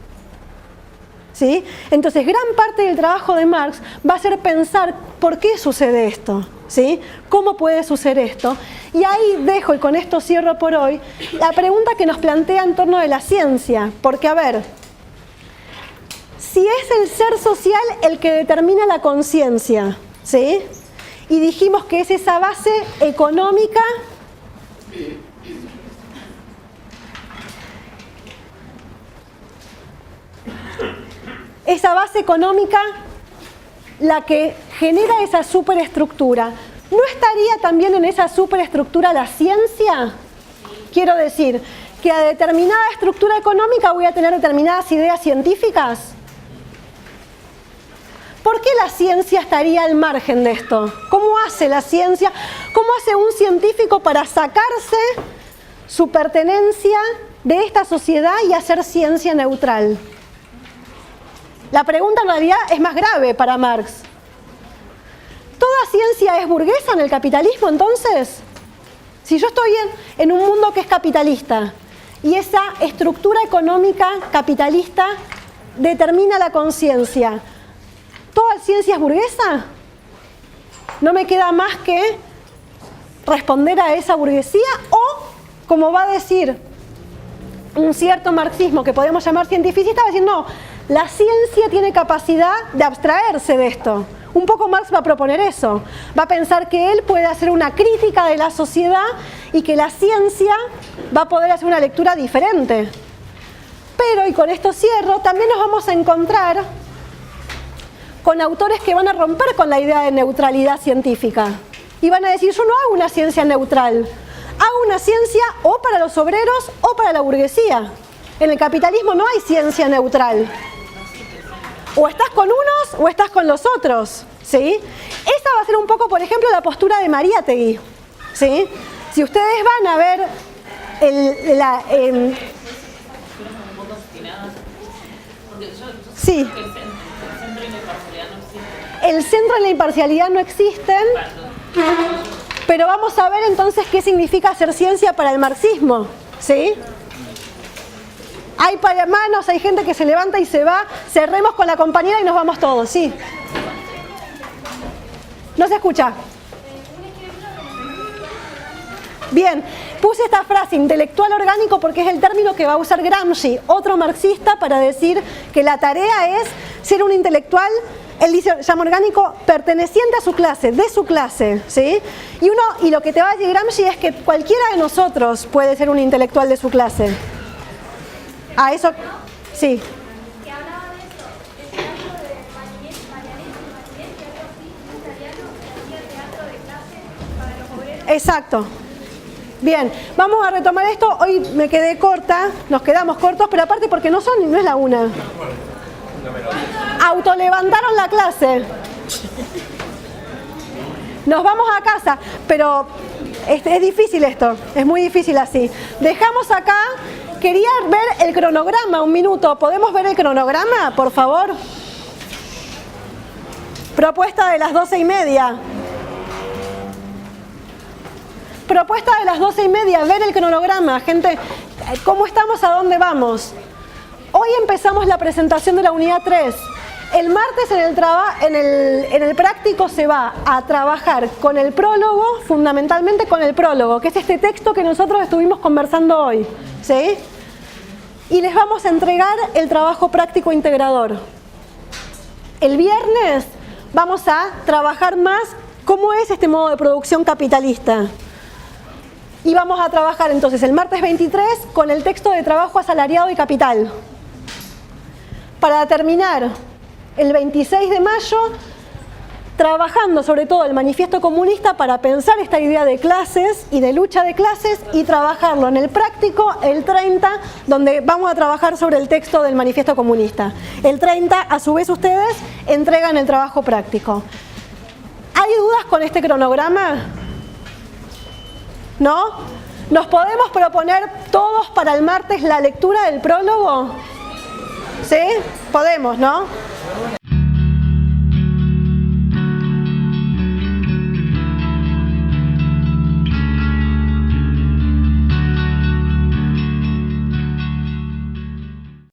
Speaker 2: ¿sí? Entonces gran parte del trabajo de Marx va a ser pensar por qué sucede esto, ¿sí? ¿Cómo puede suceder esto? Y ahí dejo, y con esto cierro por hoy, la pregunta que nos plantea en torno de la ciencia. Porque, a ver, si es el ser social el que determina la conciencia, ¿sí? Y dijimos que es esa base económica la que genera esa superestructura. ¿No estaría también en esa superestructura la ciencia? Quiero decir, que a determinada estructura económica voy a tener determinadas ideas científicas. ¿Por qué la ciencia estaría al margen de esto? ¿Cómo hace la ciencia? ¿Cómo hace un científico para sacarse su pertenencia de esta sociedad y hacer ciencia neutral? La pregunta en realidad es más grave para Marx. ¿Toda ciencia es burguesa en el capitalismo entonces? Si yo estoy en un mundo que es capitalista y esa estructura económica capitalista determina la conciencia, ¿toda ciencia es burguesa? No me queda más que responder a esa burguesía o, como va a decir un cierto marxismo que podemos llamar cientificista, va a decir, no, la ciencia tiene capacidad de abstraerse de esto. Un poco Marx va a proponer eso. Va a pensar que él puede hacer una crítica de la sociedad y que la ciencia va a poder hacer una lectura diferente. Pero, y con esto cierro, también nos vamos a encontrar con autores que van a romper con la idea de neutralidad científica. Y van a decir, yo no hago una ciencia neutral, hago una ciencia o para los obreros o para la burguesía. En el capitalismo no hay ciencia neutral. O estás con unos o estás con los otros, ¿sí? Esa va a ser un poco, por ejemplo, la postura de Mariátegui, ¿sí? Si ustedes van a ver sí. El centro y la imparcialidad no existen, pero vamos a ver entonces qué significa hacer ciencia para el marxismo, ¿sí? Hay manos, hay gente que se levanta y se va. Cerremos con la compañera y nos vamos todos, ¿sí? No se escucha. Bien, puse esta frase, intelectual orgánico, porque es el término que va a usar Gramsci, otro marxista, para decir que la tarea es ser un intelectual, él dice, llama orgánico, perteneciente a su clase, de su clase, ¿sí? Y lo que te va a decir Gramsci es que cualquiera de nosotros puede ser un intelectual de su clase. A eso, sí.
Speaker 4: Que hablaba de eso, el teatro de Marianesi, que algo así, un italiano que hacía teatro de clase para los obreros.
Speaker 2: Exacto. Bien, vamos a retomar esto. Hoy me quedé corta, nos quedamos cortos, pero aparte porque no es la una. Autolevantaron la clase. Nos vamos a casa, pero es difícil esto, es muy difícil así. Dejamos acá. Quería ver el cronograma, un minuto. ¿Podemos ver el cronograma, por favor? Propuesta de las 12:30. Propuesta de las 12:30, ver el cronograma. Gente, ¿cómo estamos? ¿A dónde vamos? Hoy empezamos la presentación de la unidad 3. El martes en el práctico se va a trabajar con el prólogo, fundamentalmente con el prólogo, que es este texto que nosotros estuvimos conversando hoy, ¿sí? Y les vamos a entregar el trabajo práctico integrador. El viernes vamos a trabajar más cómo es este modo de producción capitalista. Y vamos a trabajar entonces el martes 23 con el texto de trabajo asalariado y capital. Para terminar el 26 de mayo, trabajando sobre todo el manifiesto comunista para pensar esta idea de clases y de lucha de clases y trabajarlo en el práctico el 30, donde vamos a trabajar sobre el texto del manifiesto comunista. El 30, a su vez, ustedes entregan el trabajo práctico. ¿Hay dudas con este cronograma? ¿No? ¿Nos podemos proponer todos para el martes la lectura del prólogo? ¿Sí? Podemos, ¿no?